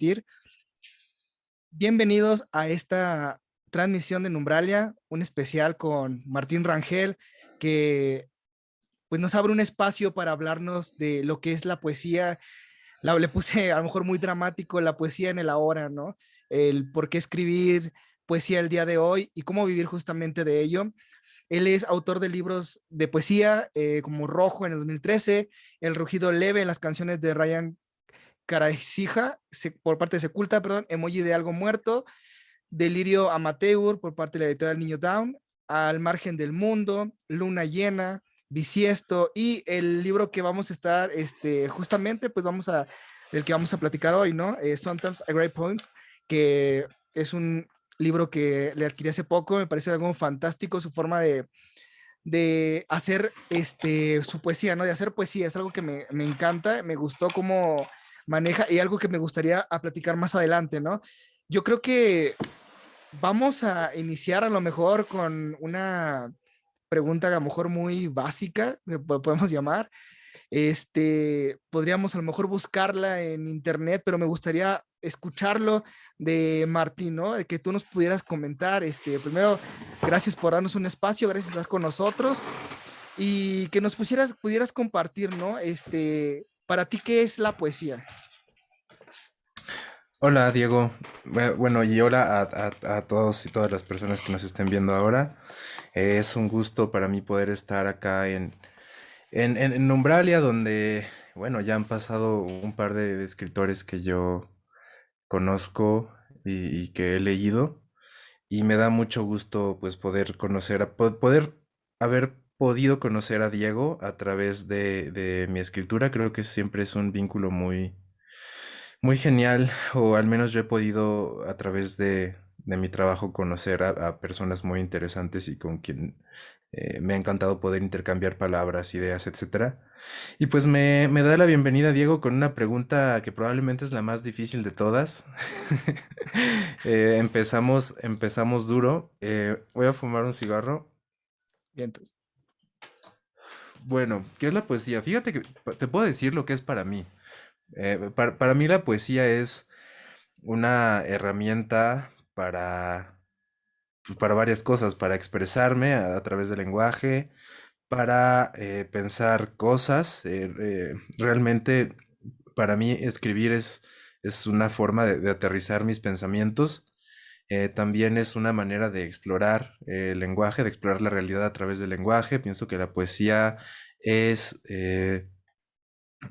transmitir. Bienvenidos a esta transmisión de Numbralia, un especial con Martín Rangel, que pues nos abre un espacio para hablarnos de lo que es la poesía. Le puse a lo mejor muy dramático la poesía en el ahora, ¿no? El por qué escribir poesía el día de hoy y cómo vivir justamente de ello. Él es autor de libros de poesía como Rojo en el 2013, El rugido leve en las canciones de Ryan Caracija por parte de Seculta, perdón, Emoji de algo muerto, Delirio Amateur por parte de la editorial Niño Down, Al margen del mundo, Luna llena, Bisiesto y el libro que vamos a estar, justamente, pues el que vamos a platicar hoy, ¿no? Sometimes a Great Poems, que es un libro que le adquirí hace poco, me parece algo fantástico, su forma de hacer su poesía, ¿no? De hacer poesía, es algo que me encanta, me gustó cómo maneja y algo que me gustaría a platicar más adelante, ¿no? Yo creo que vamos a iniciar a lo mejor con una pregunta a lo mejor muy básica, que podemos llamar. Podríamos a lo mejor buscarla en internet, pero me gustaría escucharlo de Martín, ¿no? De que tú nos pudieras comentar, primero, gracias por darnos un espacio, gracias por estar con nosotros y que nos pudieras compartir, ¿no? Para ti, ¿qué es la poesía? Hola Diego, bueno y hola a todos y todas las personas que nos estén viendo ahora. Es un gusto para mí poder estar acá en Umbralia, donde, bueno, ya han pasado un par de escritores que yo conozco y que he leído, y me da mucho gusto pues poder poder haber podido conocer a Diego a través de mi escritura. Creo que siempre es un vínculo muy genial, o al menos yo he podido a través de mi trabajo conocer a personas muy interesantes y con quien me ha encantado poder intercambiar palabras, ideas, etcétera. Y pues me da la bienvenida Diego con una pregunta que probablemente es la más difícil de todas. Empezamos duro. Voy a fumar un cigarro. Bien, entonces. Bueno, ¿qué es la poesía? Fíjate que te puedo decir lo que es para mí. Para mí la poesía es una herramienta pues, para varias cosas, para expresarme a través del lenguaje, para pensar cosas. Realmente para mí escribir es una forma de aterrizar mis pensamientos. También es una manera de explorar el lenguaje, de explorar la realidad a través del lenguaje. Pienso que la poesía es, eh,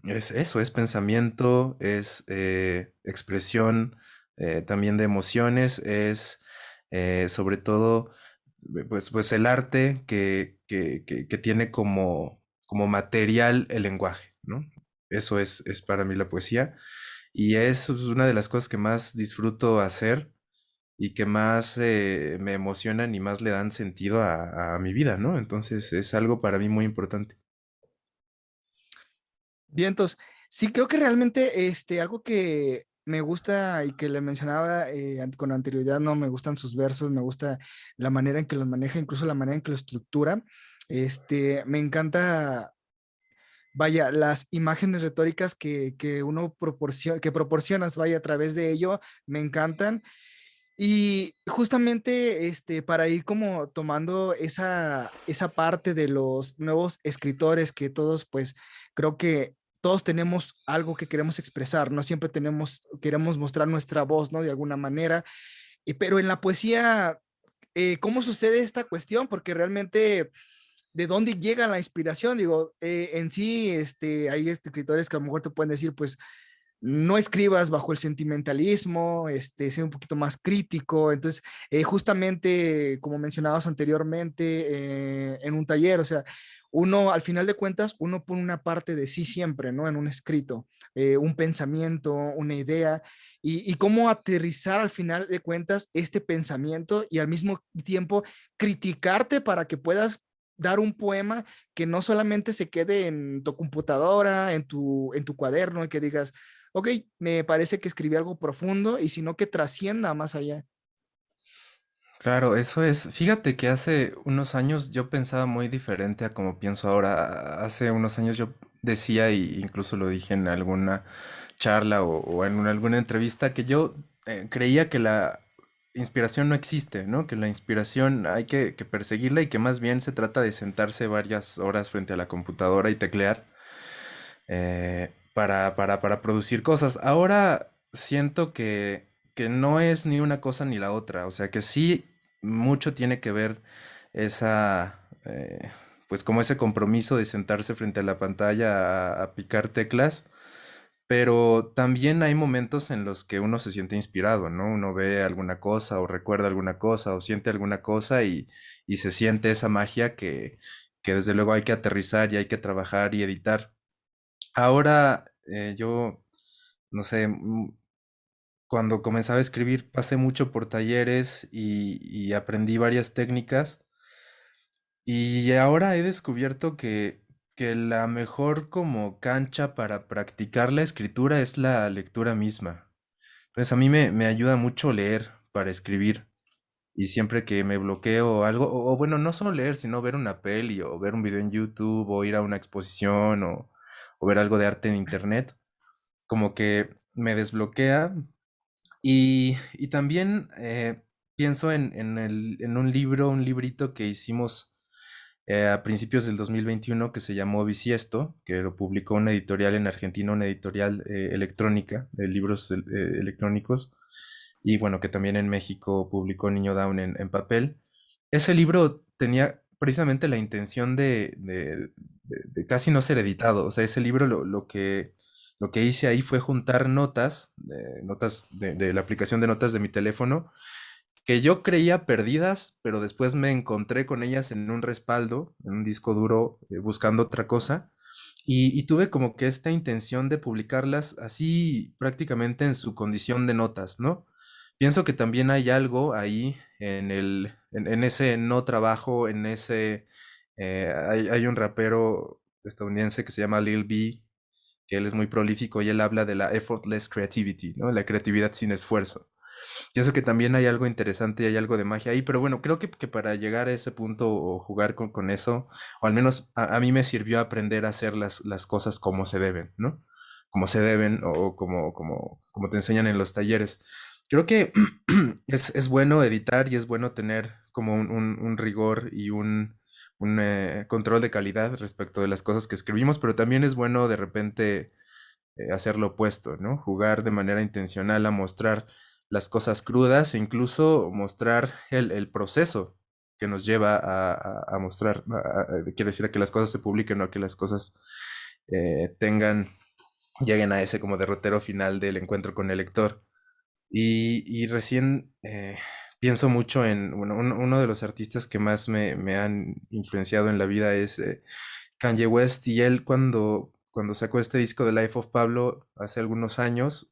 es eso, es pensamiento, es expresión también de emociones, es sobre todo pues el arte que tiene como material el lenguaje, ¿no? Eso es para mí la poesía, y es una de las cosas que más disfruto hacer y que más me emocionan y más le dan sentido a mi vida, ¿no? Entonces es algo para mí muy importante. Vientos. Sí, creo que realmente algo que me gusta y que le mencionaba con anterioridad, no me gustan sus versos, me gusta la manera en que los maneja, incluso la manera en que lo estructura. Me encanta, vaya, las imágenes retóricas que uno que proporcionas, vaya, a través de ello, me encantan. Y justamente para ir como tomando esa parte de los nuevos escritores que todos, pues creo que todos tenemos algo que queremos expresar, no siempre queremos mostrar nuestra voz, ¿no? De alguna manera, pero en la poesía, ¿cómo sucede esta cuestión? Porque realmente, ¿de dónde llega la inspiración? Digo, en sí, hay escritores que a lo mejor te pueden decir, pues, no escribas bajo el sentimentalismo, sea un poquito más crítico. Entonces, justamente como mencionabas anteriormente en un taller, o sea, uno al final de cuentas, uno pone una parte de sí siempre, ¿no? En un escrito, un pensamiento, una idea, y cómo aterrizar al final de cuentas este pensamiento y al mismo tiempo criticarte para que puedas dar un poema que no solamente se quede en tu computadora, en tu cuaderno, y que digas, ok, me parece que escribí algo profundo y sino que trascienda más allá. Claro, eso es. Fíjate que hace unos años yo pensaba muy diferente a como pienso ahora. Hace unos años yo decía, y incluso lo dije en alguna charla o en alguna entrevista, que yo creía que la inspiración no existe, ¿no? Que la inspiración hay que perseguirla y que más bien se trata de sentarse varias horas frente a la computadora y teclear para producir cosas. Ahora siento que no es ni una cosa ni la otra, o sea que sí mucho tiene que ver esa, pues como ese compromiso de sentarse frente a la pantalla a picar teclas, pero también hay momentos en los que uno se siente inspirado, ¿no? Uno ve alguna cosa o recuerda alguna cosa o siente alguna cosa y se siente esa magia que desde luego hay que aterrizar y hay que trabajar y editar. Ahora yo, no sé, cuando comenzaba a escribir pasé mucho por talleres y aprendí varias técnicas y ahora he descubierto que la mejor como cancha para practicar la escritura es la lectura misma. Entonces a mí me ayuda mucho leer para escribir y siempre que me bloqueo algo, o bueno, no solo leer, sino ver una peli o ver un video en YouTube o ir a una exposición o ver algo de arte en internet como que me desbloquea y también pienso en un libro, un librito que hicimos a principios del 2021 que se llamó Bisiesto, que lo publicó una editorial en Argentina, una editorial electrónica de libros electrónicos y bueno, que también en México publicó Niño Down en papel. Ese libro tenía precisamente la intención de casi no ser editado. O sea, ese libro lo que hice ahí fue juntar notas, notas de la aplicación de notas de mi teléfono, que yo creía perdidas, pero después me encontré con ellas en un respaldo, en un disco duro, buscando otra cosa. Y tuve como que esta intención de publicarlas así prácticamente en su condición de notas, ¿no? Pienso que también hay algo ahí en ese no trabajo, en ese... hay un rapero estadounidense que se llama Lil B, que él es muy prolífico y él habla de la effortless creativity, ¿no? La creatividad sin esfuerzo. Pienso que también hay algo interesante y hay algo de magia ahí, pero bueno, creo que para llegar a ese punto o jugar con eso, o al menos a mí me sirvió aprender a hacer las cosas como se deben, ¿no? Como se deben o como te enseñan en los talleres. Creo que es bueno editar y es bueno tener como un rigor y un control de calidad respecto de las cosas que escribimos, pero también es bueno de repente hacer lo opuesto, ¿no? Jugar de manera intencional a mostrar las cosas crudas e incluso mostrar el proceso que nos lleva a mostrar, quiero decir, a que las cosas se publiquen o a que las cosas lleguen a ese como derrotero final del encuentro con el lector. Y recién pienso mucho en, bueno, uno de los artistas que más me han influenciado en la vida es Kanye West y él cuando sacó este disco de Life of Pablo hace algunos años,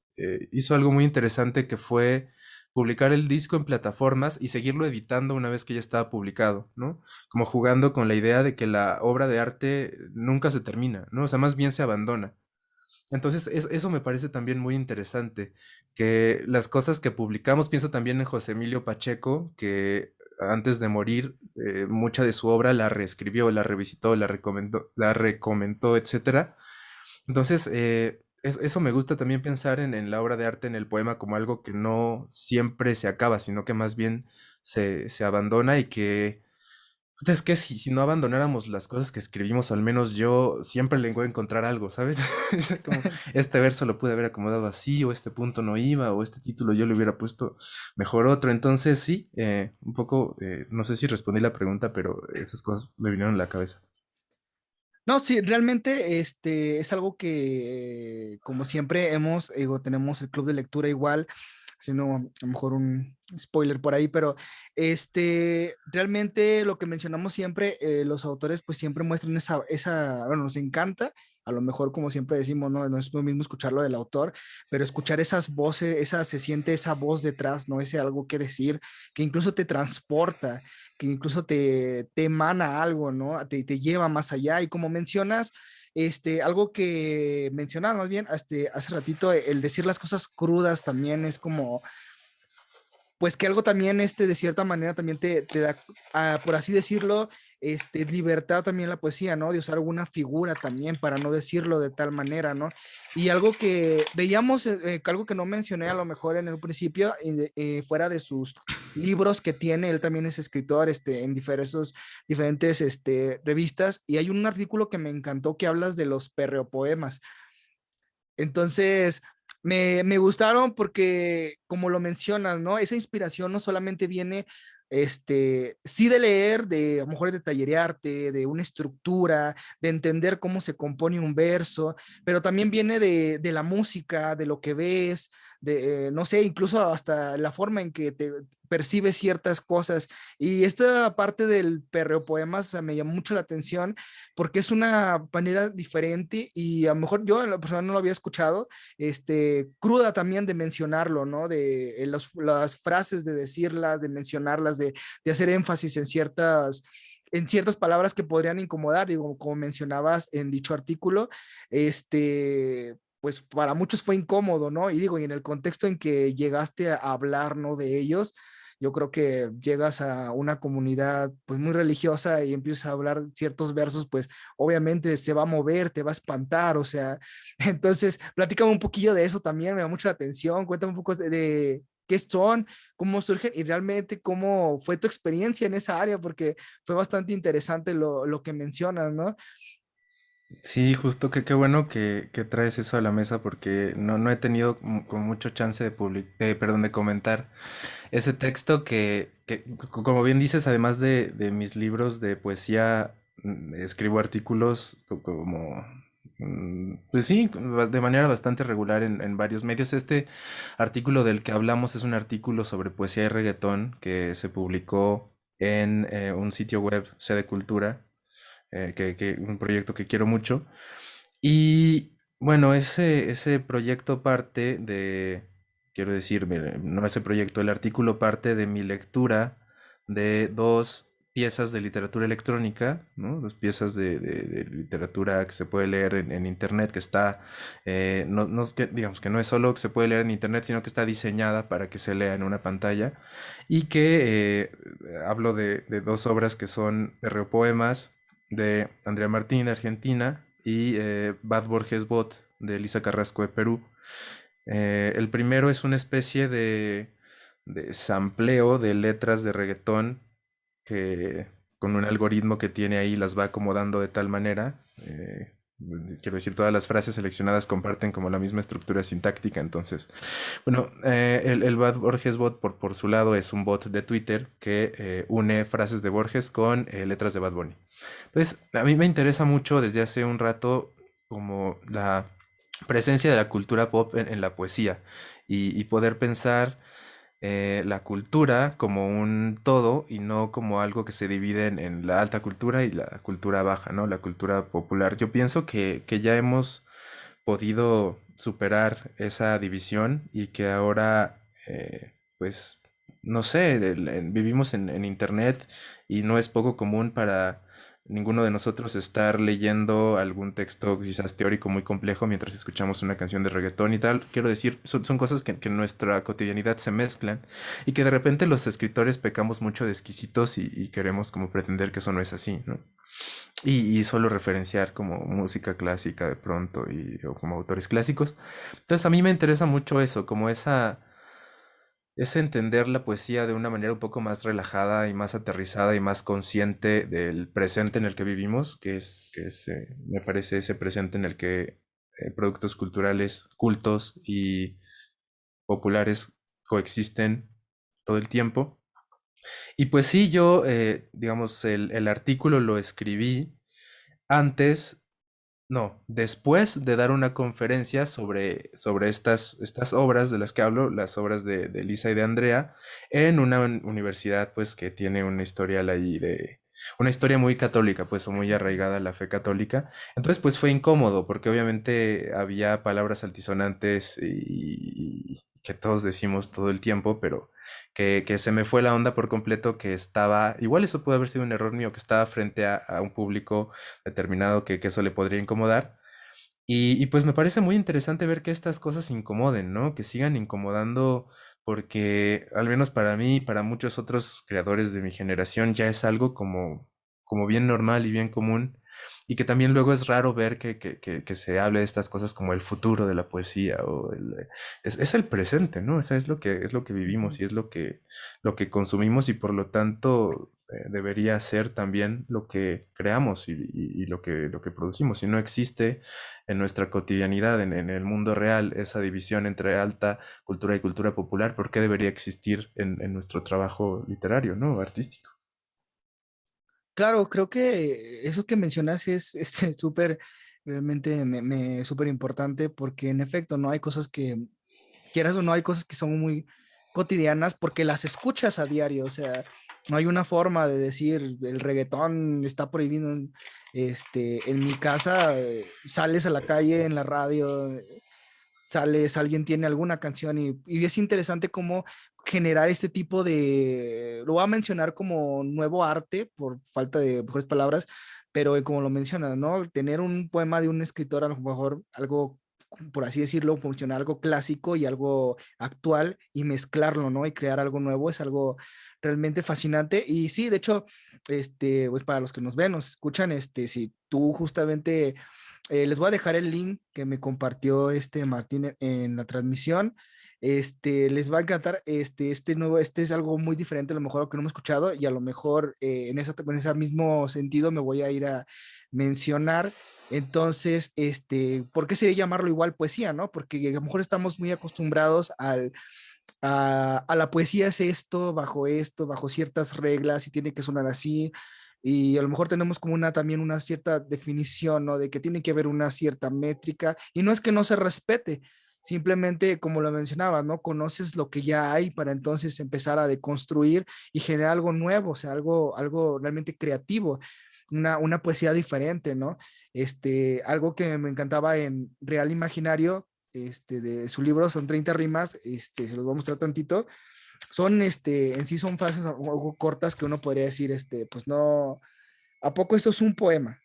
hizo algo muy interesante que fue publicar el disco en plataformas y seguirlo editando una vez que ya estaba publicado, ¿no? Como jugando con la idea de que la obra de arte nunca se termina, ¿no? O sea, más bien se abandona. Entonces, eso me parece también muy interesante, que las cosas que publicamos, pienso también en José Emilio Pacheco, que antes de morir, mucha de su obra la reescribió, la revisitó, la recomendó, etcétera. Entonces, eso me gusta también pensar en la obra de arte, en el poema, como algo que no siempre se acaba, sino que más bien se abandona y que puta, es que si no abandonáramos las cosas que escribimos, o al menos yo siempre le voy a encontrar algo, ¿sabes? Es como, este verso lo pude haber acomodado así, o este punto no iba, o este título yo le hubiera puesto mejor otro. Entonces, sí, un poco, no sé si respondí la pregunta, pero esas cosas me vinieron a la cabeza. No, sí, realmente es algo que, como siempre, digo, tenemos el club de lectura igual, siendo a lo mejor un spoiler por ahí, pero realmente lo que mencionamos siempre, los autores pues siempre muestran bueno, nos encanta, a lo mejor como siempre decimos, no, no es lo mismo escucharlo del autor, pero escuchar esas voces, se siente esa voz detrás, ¿no? Ese algo que decir, que incluso te transporta, que incluso te emana algo, ¿no? Te lleva más allá. Y como mencionas, algo que mencionabas más bien hace ratito, el decir las cosas crudas también es como, pues que algo también, de cierta manera, también te da, por así decirlo, libertad también en la poesía, ¿no? De usar alguna figura también para no decirlo de tal manera, ¿no? Y algo que veíamos, algo que no mencioné a lo mejor en el principio, fuera de sus libros que tiene, él también es escritor en diferentes revistas, y hay un artículo que me encantó que hablas de los perreopoemas. Entonces, me gustaron porque, como lo mencionas, ¿no? Esa inspiración no solamente viene, sí de leer, de a lo mejor de tallerearte, de una estructura, de entender cómo se compone un verso, pero también viene de la música, de lo que ves, no sé, incluso hasta la forma en que te percibes ciertas cosas. Y esta parte del perreo poemas, o sea, me llamó mucho la atención porque es una manera diferente y a lo mejor yo en la persona no lo había escuchado, cruda también de mencionarlo, ¿no? De las frases, de decirlas, de mencionarlas, de hacer énfasis en ciertas palabras que podrían incomodar, digo, como mencionabas en dicho artículo, pues para muchos fue incómodo, ¿no? Y digo, y en el contexto en que llegaste a hablar, ¿no? De ellos, yo creo que llegas a una comunidad pues muy religiosa y empiezas a hablar ciertos versos, pues obviamente se va a mover, te va a espantar, o sea, entonces platícame un poquillo de eso también, me da mucha atención, cuéntame un poco de qué son, cómo surgen y realmente cómo fue tu experiencia en esa área, porque fue bastante interesante lo que mencionas, ¿no? Sí, justo que qué bueno que traes eso a la mesa porque no he tenido como mucho chance perdón, de comentar ese texto como bien dices, además de mis libros de poesía, escribo artículos como, pues sí, de manera bastante regular en varios medios. Este artículo del que hablamos es un artículo sobre poesía y reggaetón que se publicó en un sitio web, Sede Cultura, un proyecto que quiero mucho. Y bueno, ese proyecto parte quiero decir, no ese proyecto, el artículo parte de mi lectura de dos piezas de literatura electrónica, ¿no? Dos piezas de literatura que se puede leer en internet, que está, no es digamos que no es solo que se puede leer en internet, sino que está diseñada para que se lea en una pantalla, y que hablo de dos obras que son Poemas de Andrea Martín, de Argentina, y Bad Borges Bot, de Elisa Carrasco, de Perú. El primero es una especie de sampleo de letras de reggaetón que con un algoritmo que tiene ahí las va acomodando de tal manera. Quiero decir, todas las frases seleccionadas comparten como la misma estructura sintáctica. Entonces, bueno, el Bad Borges Bot por su lado es un bot de Twitter que une frases de Borges con letras de Bad Bunny. Entonces, a mí me interesa mucho desde hace un rato como la presencia de la cultura pop en la poesía y poder pensar la cultura como un todo y no como algo que se divide en la alta cultura y la cultura baja, ¿no? La cultura popular. Yo pienso que ya hemos podido superar esa división y que ahora, pues, no sé, vivimos en internet y no es poco común para ninguno de nosotros estar leyendo algún texto quizás teórico muy complejo mientras escuchamos una canción de reggaetón y tal. Quiero decir, son cosas que en nuestra cotidianidad se mezclan y que de repente los escritores pecamos mucho de exquisitos y queremos como pretender que eso no es así, ¿no? Y solo referenciar como música clásica de pronto o como autores clásicos. Entonces a mí me interesa mucho eso, como ese entender la poesía de una manera un poco más relajada y más aterrizada y más consciente del presente en el que vivimos, me parece ese presente en el que productos culturales, cultos y populares coexisten todo el tiempo. Y pues sí, yo, digamos, el artículo lo escribí antes, no, después de dar una conferencia sobre estas obras de las que hablo, las obras de Lisa y de Andrea, en una universidad pues que tiene una historial ahí una historia muy católica, pues o muy arraigada a la fe católica. Entonces pues fue incómodo porque obviamente había palabras altisonantes y que todos decimos todo el tiempo, pero que se me fue la onda por completo, que estaba, igual eso puede haber sido un error mío, que estaba frente a un público determinado que eso le podría incomodar. Y pues me parece muy interesante ver que estas cosas incomoden, ¿no? Que sigan incomodando porque al menos para mí y para muchos otros creadores de mi generación ya es algo como, como bien normal y bien común, y que también luego es raro ver que se hable de estas cosas como el futuro de la poesía o es el presente, ¿no? O sea, es lo que vivimos Ujú. y es lo que consumimos y por lo tanto debería ser también lo que creamos y lo que producimos. Si no existe en nuestra cotidianidad, en el mundo real, esa división entre alta cultura y cultura popular, ¿por qué debería existir en nuestro trabajo literario, ¿no? Artístico. Claro, creo que eso que mencionas es súper, realmente súper importante porque en efecto no hay cosas que, quieras o no, hay cosas que son muy cotidianas porque las escuchas a diario, o sea, no hay una forma de decir el reggaetón está prohibido en mi casa, sales a la calle en la radio, sales, alguien tiene alguna canción y es interesante cómo generar este tipo de, lo voy a mencionar como nuevo arte, por falta de mejores palabras, pero como lo mencionas, ¿no? Tener un poema de un escritor, a lo mejor algo, por así decirlo, funciona algo clásico y algo actual y mezclarlo, ¿no? Y crear algo nuevo es algo realmente fascinante. Y sí, de hecho, pues para los que nos ven, nos escuchan, si tú justamente les voy a dejar el link que me compartió Martín en la transmisión. Les va a encantar este nuevo, este es algo muy diferente a lo mejor a lo que no hemos escuchado y a lo mejor en ese mismo sentido me voy a ir a mencionar. Entonces, ¿por qué sería llamarlo igual poesía, no? Porque a lo mejor estamos muy acostumbrados a la poesía es esto, bajo ciertas reglas y tiene que sonar así. Y a lo mejor tenemos como una también una cierta definición, ¿no? De que tiene que haber una cierta métrica. Y no es que no se respete, simplemente como lo mencionaba, ¿no? Conoces lo que ya hay para entonces empezar a deconstruir y generar algo nuevo, o sea, algo realmente creativo, una poesía diferente, ¿no? Algo que me encantaba en Real Imaginario de su libro, son 30 rimas, se los voy a mostrar tantito, son, en sí son frases algo cortas que uno podría decir, pues no, ¿a poco esto es un poema?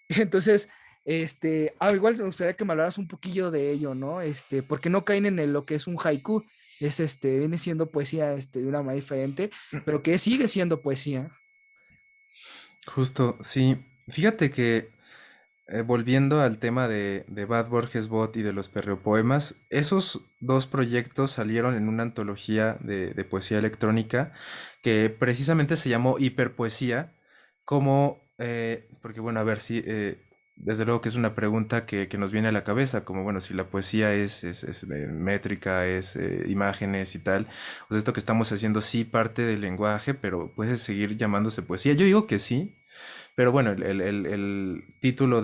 Entonces, igual me gustaría que me hablaras un poquillo de ello, ¿no? Porque no caen en lo que es un haiku, es, viene siendo poesía, de una manera diferente, pero que sigue siendo poesía. Justo, sí. Fíjate que volviendo al tema de Bad Borges Bot y de los perreopoemas, esos dos proyectos salieron en una antología de poesía electrónica que precisamente se llamó Hiperpoesía, como, porque bueno, a ver, sí, desde luego que es una pregunta que nos viene a la cabeza, como bueno, si la poesía es métrica, es imágenes y tal, pues esto que estamos haciendo sí parte del lenguaje, pero puede seguir llamándose poesía. Yo digo que sí. Pero bueno, el título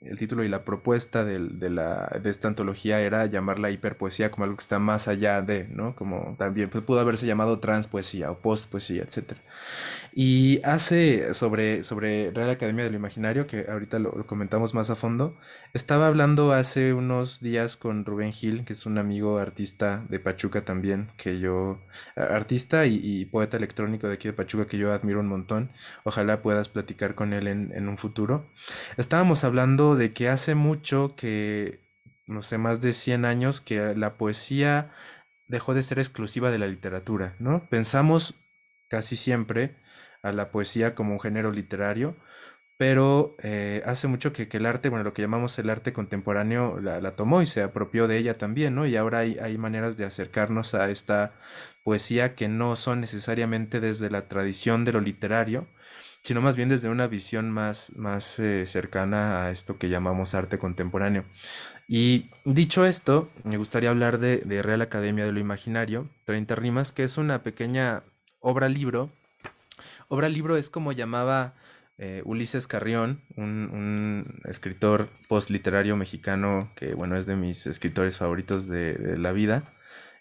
el título y la propuesta de esta antología era llamarla hiperpoesía como algo que está más allá de, ¿no? Como también pues, pudo haberse llamado transpoesía o postpoesía, etcétera. Y hace sobre Real Academia de lo Imaginario, que ahorita lo comentamos más a fondo, estaba hablando hace unos días con Rubén Gil, que es un amigo artista de Pachuca también, que yo, artista y poeta electrónico de aquí de Pachuca, que yo admiro un montón. Ojalá puedas platicar con él en un futuro. Estábamos hablando de que hace mucho que, no sé, más de 100 años, que la poesía dejó de ser exclusiva de la literatura, ¿no? Pensamos casi siempre a la poesía como un género literario, pero hace mucho que el arte, bueno, lo que llamamos el arte contemporáneo, la tomó y se apropió de ella también, ¿no? Y ahora hay maneras de acercarnos a esta poesía que no son necesariamente desde la tradición de lo literario, sino más bien desde una visión más cercana a esto que llamamos arte contemporáneo. Y dicho esto, me gustaría hablar de Real Academia de lo Imaginario, 30 rimas, que es una pequeña obra libro. Obra libro es como llamaba Ulises Carrión, un escritor postliterario mexicano que, bueno, es de mis escritores favoritos de la vida.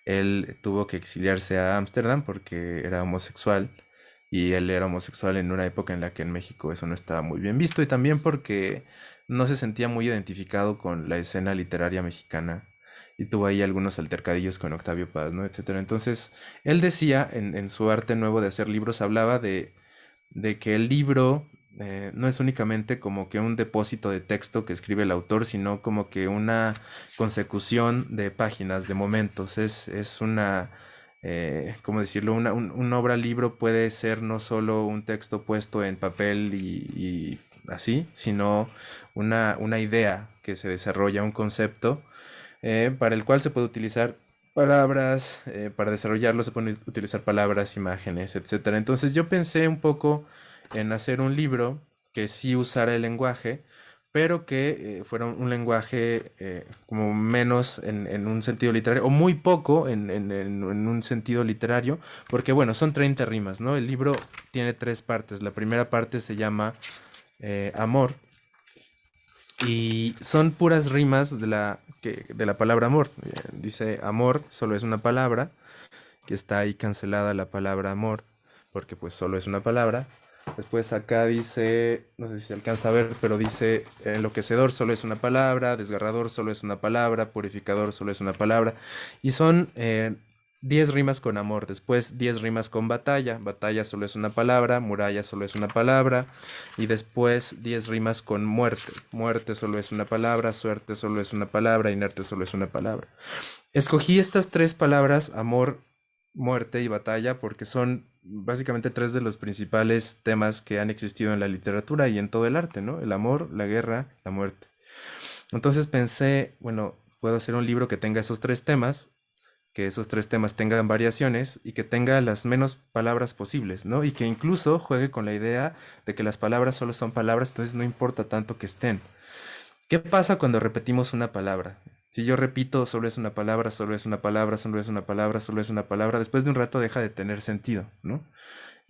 Él tuvo que exiliarse a Ámsterdam porque era homosexual y él era homosexual en una época en la que en México eso no estaba muy bien visto y también porque no se sentía muy identificado con la escena literaria mexicana y tuvo ahí algunos altercadillos con Octavio Paz, ¿no? Etcétera. Entonces, él decía en su arte nuevo de hacer libros, hablaba de que el libro no es únicamente como que un depósito de texto que escribe el autor, sino como que una consecución de páginas, de momentos. Es una ¿cómo decirlo? Una obra libro puede ser no solo un texto puesto en papel y así, sino una idea que se desarrolla, un concepto para el cual se puede utilizar palabras, para desarrollarlo se pueden utilizar palabras, imágenes, etcétera. Entonces yo pensé un poco en hacer un libro que sí usara el lenguaje, pero que fuera un lenguaje como menos en un sentido literario, o muy poco en un sentido literario, porque bueno, son 30 rimas, ¿no? El libro tiene tres partes. La primera parte se llama Amor, y son puras rimas de la palabra amor. Dice amor, solo es una palabra, que está ahí cancelada la palabra amor, porque pues solo es una palabra. Después acá dice, no sé si se alcanza a ver, pero dice enloquecedor solo es una palabra, desgarrador solo es una palabra, purificador solo es una palabra. Y son 10 rimas con amor, después 10 rimas con batalla, batalla solo es una palabra, muralla solo es una palabra, y después 10 rimas con muerte, muerte solo es una palabra, suerte solo es una palabra, inerte solo es una palabra. Escogí estas tres palabras, amor, muerte y batalla, porque son básicamente tres de los principales temas que han existido en la literatura y en todo el arte, ¿no? El amor, la guerra, la muerte. Entonces pensé, bueno, puedo hacer un libro que tenga esos tres temas, que esos tres temas tengan variaciones y que tenga las menos palabras posibles, ¿no? Y que incluso juegue con la idea de que las palabras solo son palabras, entonces no importa tanto que estén. ¿Qué pasa cuando repetimos una palabra? Si yo repito, solo es una palabra, solo es una palabra, solo es una palabra, solo es una palabra, después de un rato deja de tener sentido, ¿no?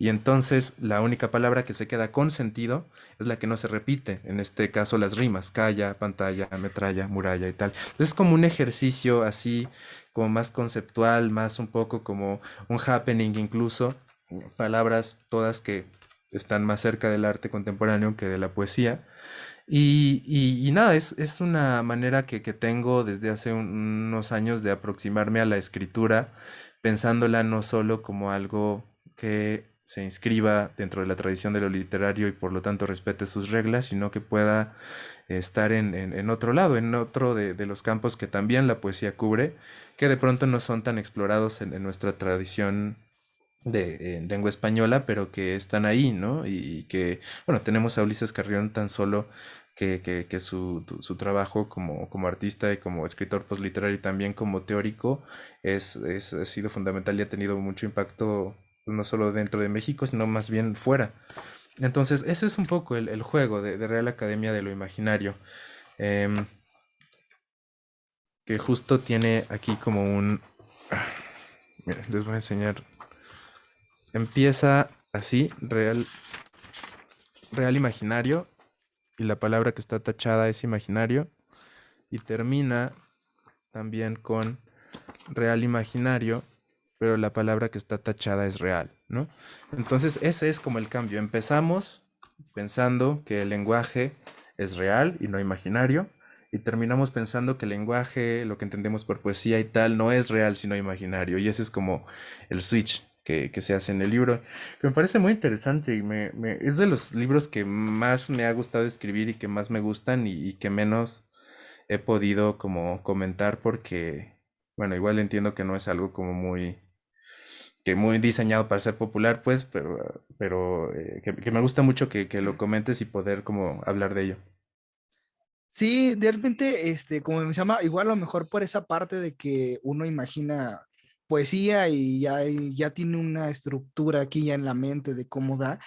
Y entonces la única palabra que se queda con sentido es la que no se repite, en este caso las rimas, calla, pantalla, metralla, muralla y tal. Entonces es como un ejercicio así, como más conceptual, más un poco como un happening incluso, palabras todas que están más cerca del arte contemporáneo que de la poesía y nada, es una manera que tengo desde hace unos años de aproximarme a la escritura, pensándola no solo como algo que se inscriba dentro de la tradición de lo literario y por lo tanto respete sus reglas, sino que pueda estar en otro lado, en otro de los campos que también la poesía cubre, que de pronto no son tan explorados en nuestra tradición de lengua española, pero que están ahí, ¿no? Y que, bueno, tenemos a Ulises Carrión tan solo que su trabajo como artista y como escritor postliterario y también como teórico ha sido fundamental y ha tenido mucho impacto no solo dentro de México, sino más bien fuera. Entonces, ese es un poco el juego de Real Academia de lo Imaginario, em, que justo tiene aquí como un... Miren, les voy a enseñar. Empieza así, real imaginario, y la palabra que está tachada es imaginario, y termina también con real imaginario, pero la palabra que está tachada es real, ¿no? Entonces ese es como el cambio. Empezamos pensando que el lenguaje es real y no imaginario, y terminamos pensando que el lenguaje, lo que entendemos por poesía y tal, no es real sino imaginario, y ese es como el switch que se hace en el libro, que me parece muy interesante y es de los libros que más me ha gustado escribir y que más me gustan y que menos he podido como comentar porque, bueno, igual entiendo que no es algo como muy diseñado para ser popular, pues, pero que me gusta mucho que lo comentes y poder como hablar de ello. Sí, realmente, como me llama, igual a lo mejor por esa parte de que uno imagina poesía y ya tiene una estructura aquí ya en la mente de cómo va,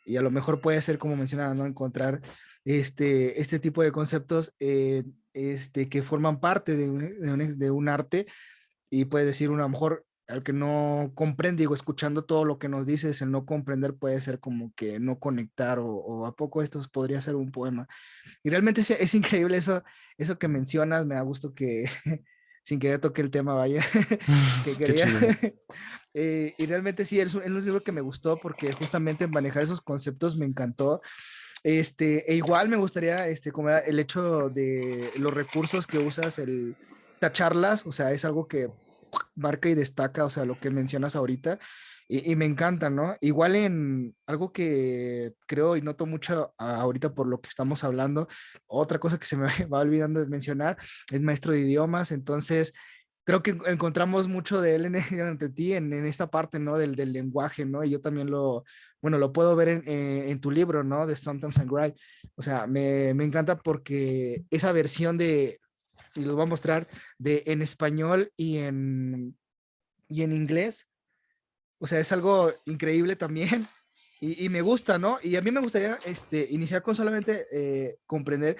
y a lo mejor puede ser, como mencionaba, ¿no? Encontrar este tipo de conceptos que forman parte de un arte y puede decir uno, a lo mejor al que no comprende, digo, escuchando todo lo que nos dices, el no comprender puede ser como que no conectar o a poco esto podría ser un poema. Y realmente es increíble eso que mencionas, me da gusto que sin querer toque el tema, vaya, que Qué quería. chido. Y realmente sí, es un libro que me gustó porque justamente manejar esos conceptos me encantó. E igual me gustaría, como era el hecho de los recursos que usas, el tacharlas, o sea, es algo que marca y destaca, o sea, lo que mencionas ahorita, y me encanta, ¿no? Igual en algo que creo y noto mucho ahorita por lo que estamos hablando, otra cosa que se me va olvidando de mencionar es maestro de idiomas, entonces creo que encontramos mucho de él ante ti en esta parte, ¿no? Del lenguaje, ¿no? Y yo también bueno, lo puedo ver en tu libro, ¿no? De Sometimes I Cry. O sea, me encanta porque esa versión y lo voy a mostrar, de en español y en inglés, o sea, es algo increíble también. Y me gusta, ¿no? Y a mí me gustaría iniciar con solamente comprender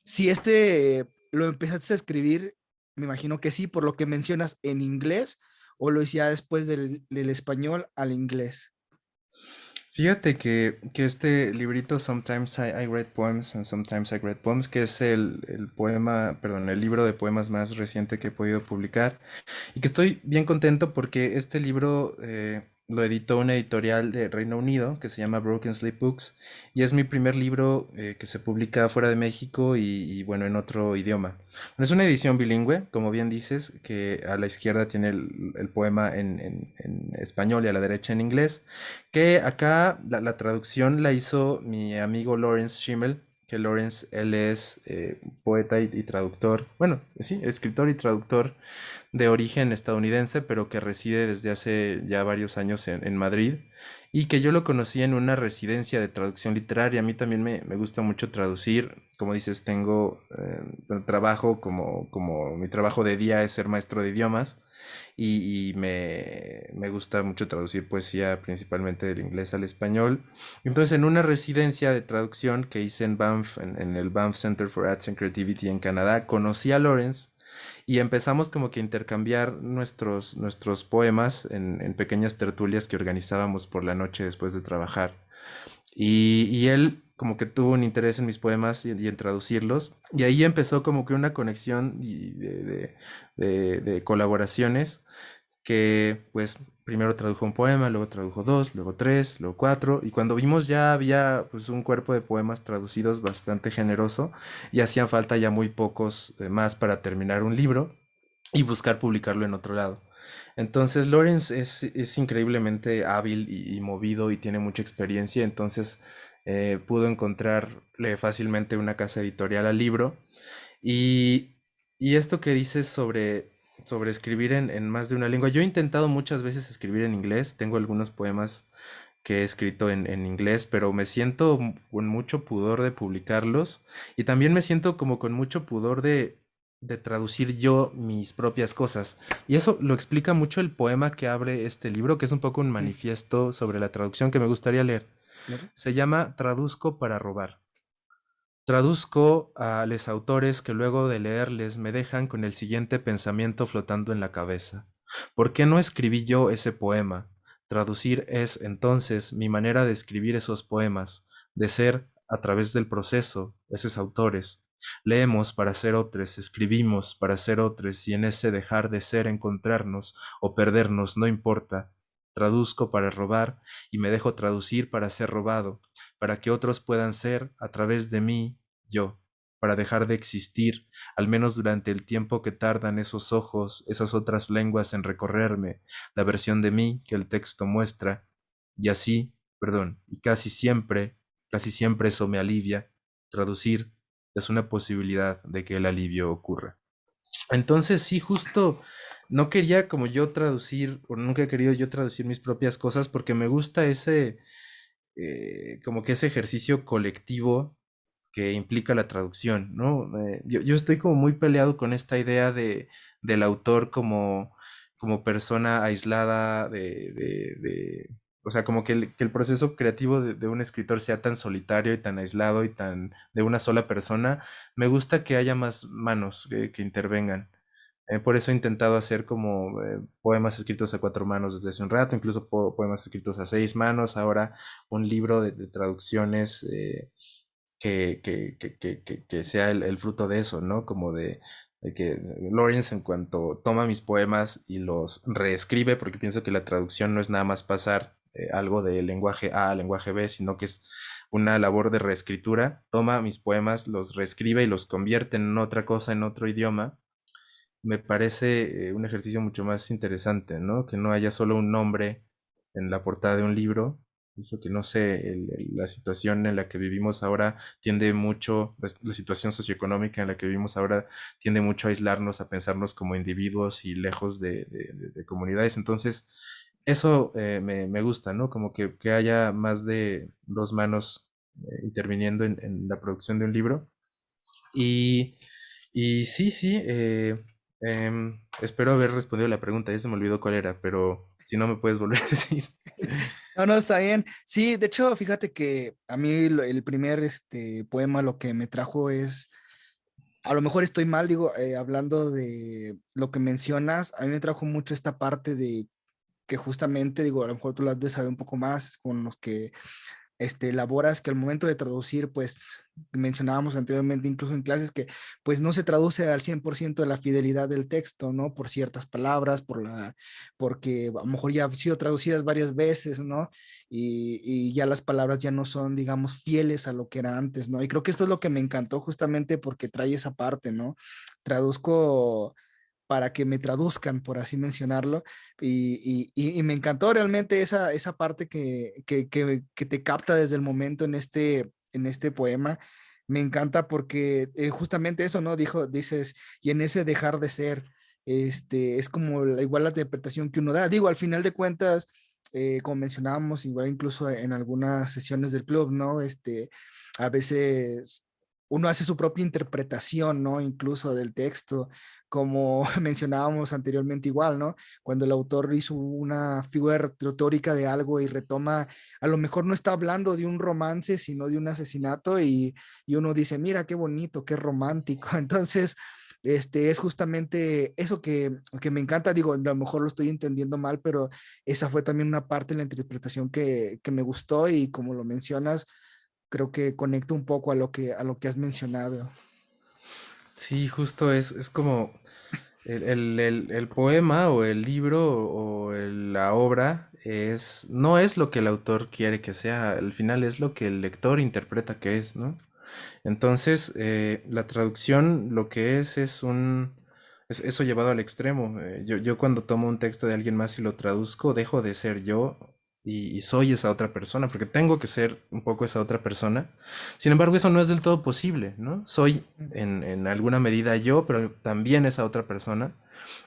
si lo empezaste a escribir, me imagino que sí, por lo que mencionas en inglés, o lo hiciste después del español al inglés. Fíjate que este librito, Sometimes I Read Poems and Sometimes I Read Poems, que es el poema, perdón, el libro de poemas más reciente que he podido publicar, y que estoy bien contento porque este libro lo editó una editorial de Reino Unido que se llama Broken Sleep Books, y es mi primer libro que se publica fuera de México y, bueno, en otro idioma. Bueno, es una edición bilingüe, como bien dices, que a la izquierda tiene el poema en español y a la derecha en inglés, que acá la traducción la hizo mi amigo Lawrence Schimmel, que Lawrence, él es poeta y traductor, bueno, sí, escritor y traductor de origen estadounidense, pero que reside desde hace ya varios años en Madrid, y que yo lo conocí en una residencia de traducción literaria. A mí también me gusta mucho traducir. Como dices, tengo trabajo como mi trabajo de día es ser maestro de idiomas, y me gusta mucho traducir poesía principalmente del inglés al español. Entonces, en una residencia de traducción que hice en Banff, en el Banff Center for Arts and Creativity en Canadá, conocí a Lawrence y empezamos como que a intercambiar nuestros poemas en pequeñas tertulias que organizábamos por la noche después de trabajar. Y él como que tuvo un interés en mis poemas y en traducirlos. Y ahí empezó como que una conexión de colaboraciones que pues primero tradujo un poema, luego tradujo dos, luego tres, luego cuatro, y cuando vimos ya había pues un cuerpo de poemas traducidos bastante generoso y hacían falta ya muy pocos más para terminar un libro y buscar publicarlo en otro lado. Entonces Lawrence es increíblemente hábil y movido y tiene mucha experiencia, entonces pudo encontrarle fácilmente una casa editorial al libro. Y, y esto que dices sobre escribir en más de una lengua, yo he intentado muchas veces escribir en inglés, tengo algunos poemas que he escrito en inglés, pero me siento con mucho pudor de publicarlos y también me siento como con mucho pudor de traducir yo mis propias cosas. Y eso lo explica mucho el poema que abre este libro, que es un poco un Mm, manifiesto sobre la traducción que me gustaría leer. claro. Se llama Traduzco para robar. Traduzco a los autores que luego de leerles me dejan con el siguiente pensamiento flotando en la cabeza. ¿Por qué no escribí yo ese poema? Traducir es, entonces, mi manera de escribir esos poemas, de ser, a través del proceso, esos autores. Leemos para ser otros, escribimos para ser otros, y en ese dejar de ser encontrarnos o perdernos, no importa. Traduzco para robar y me dejo traducir para ser robado, para que otros puedan ser, a través de mí, yo, para dejar de existir, al menos durante el tiempo que tardan esos ojos, esas otras lenguas en recorrerme, la versión de mí que el texto muestra, y así, perdón, y casi siempre eso me alivia. Traducir es una posibilidad de que el alivio ocurra. Entonces, sí, justo no quería como yo traducir, o nunca he querido yo traducir mis propias cosas porque me gusta como que ese ejercicio colectivo que implica la traducción, ¿no? Yo estoy como muy peleado con esta idea del autor como persona aislada o sea, como que el proceso creativo de un escritor sea tan solitario y tan aislado y tan de una sola persona. Me gusta que haya más manos que intervengan. Por eso he intentado hacer como poemas escritos a cuatro manos desde hace un rato, incluso poemas escritos a seis manos, ahora un libro de traducciones que sea el fruto de eso, ¿no? Como de que Lawrence en cuanto toma mis poemas y los reescribe, porque pienso que la traducción no es nada más pasar algo de lenguaje A a lenguaje B, sino que es una labor de reescritura, toma mis poemas, los reescribe y los convierte en otra cosa, en otro idioma. Me parece un ejercicio mucho más interesante, ¿no? Que no haya solo un nombre en la portada de un libro, Pienso que, no sé, la situación en la que vivimos ahora tiende mucho, la situación socioeconómica en la que vivimos ahora tiende mucho a aislarnos, a pensarnos como individuos y lejos de comunidades. Entonces, eso me gusta, ¿no? Como que haya más de dos manos interviniendo en la producción de un libro. Y, y sí, sí, espero haber respondido la pregunta, ya se me olvidó cuál era, pero si no me puedes volver a decir. No, no, está bien. Sí, de hecho, fíjate que a mí el primer poema lo que me trajo es, a lo mejor estoy mal, digo, hablando de lo que mencionas, a mí me trajo mucho esta parte de que justamente, digo, a lo mejor tú las de saber un poco más con los que elaboras, que al momento de traducir, pues mencionábamos anteriormente, incluso en clases, que pues no se traduce al 100% de la fidelidad del texto, ¿no? Por ciertas palabras, porque a lo mejor ya han sido traducidas varias veces, ¿no? Y ya las palabras ya no son, digamos, fieles a lo que era antes, ¿no? Y creo que esto es lo que me encantó justamente porque trae esa parte, ¿no? Traduzco para que me traduzcan, por así mencionarlo. Y me encantó realmente esa parte que te capta desde el momento en este poema. Me encanta porque justamente eso, ¿no? Dices, y en ese dejar de ser, es como igual la interpretación que uno da. Digo, al final de cuentas, como mencionábamos, igual incluso en algunas sesiones del club, ¿no? A veces uno hace su propia interpretación, ¿no? Incluso del texto, como mencionábamos anteriormente igual, ¿no? Cuando el autor hizo una figura retórica de algo y retoma, a lo mejor no está hablando de un romance, sino de un asesinato y uno dice, mira, qué bonito, qué romántico. Entonces, es justamente eso que me encanta, digo, a lo mejor lo estoy entendiendo mal, pero esa fue también una parte de la interpretación que me gustó y como lo mencionas, creo que conecta un poco a lo que has mencionado. Sí, justo es como el poema o el libro o la obra no es lo que el autor quiere que sea, al final es lo que el lector interpreta que es, ¿no? Entonces, la traducción lo que es eso llevado al extremo. Yo cuando tomo un texto de alguien más y lo traduzco, dejo de ser yo y soy esa otra persona, porque tengo que ser un poco esa otra persona. Sin embargo, eso no es del todo posible, ¿no? Soy en alguna medida yo, pero también esa otra persona.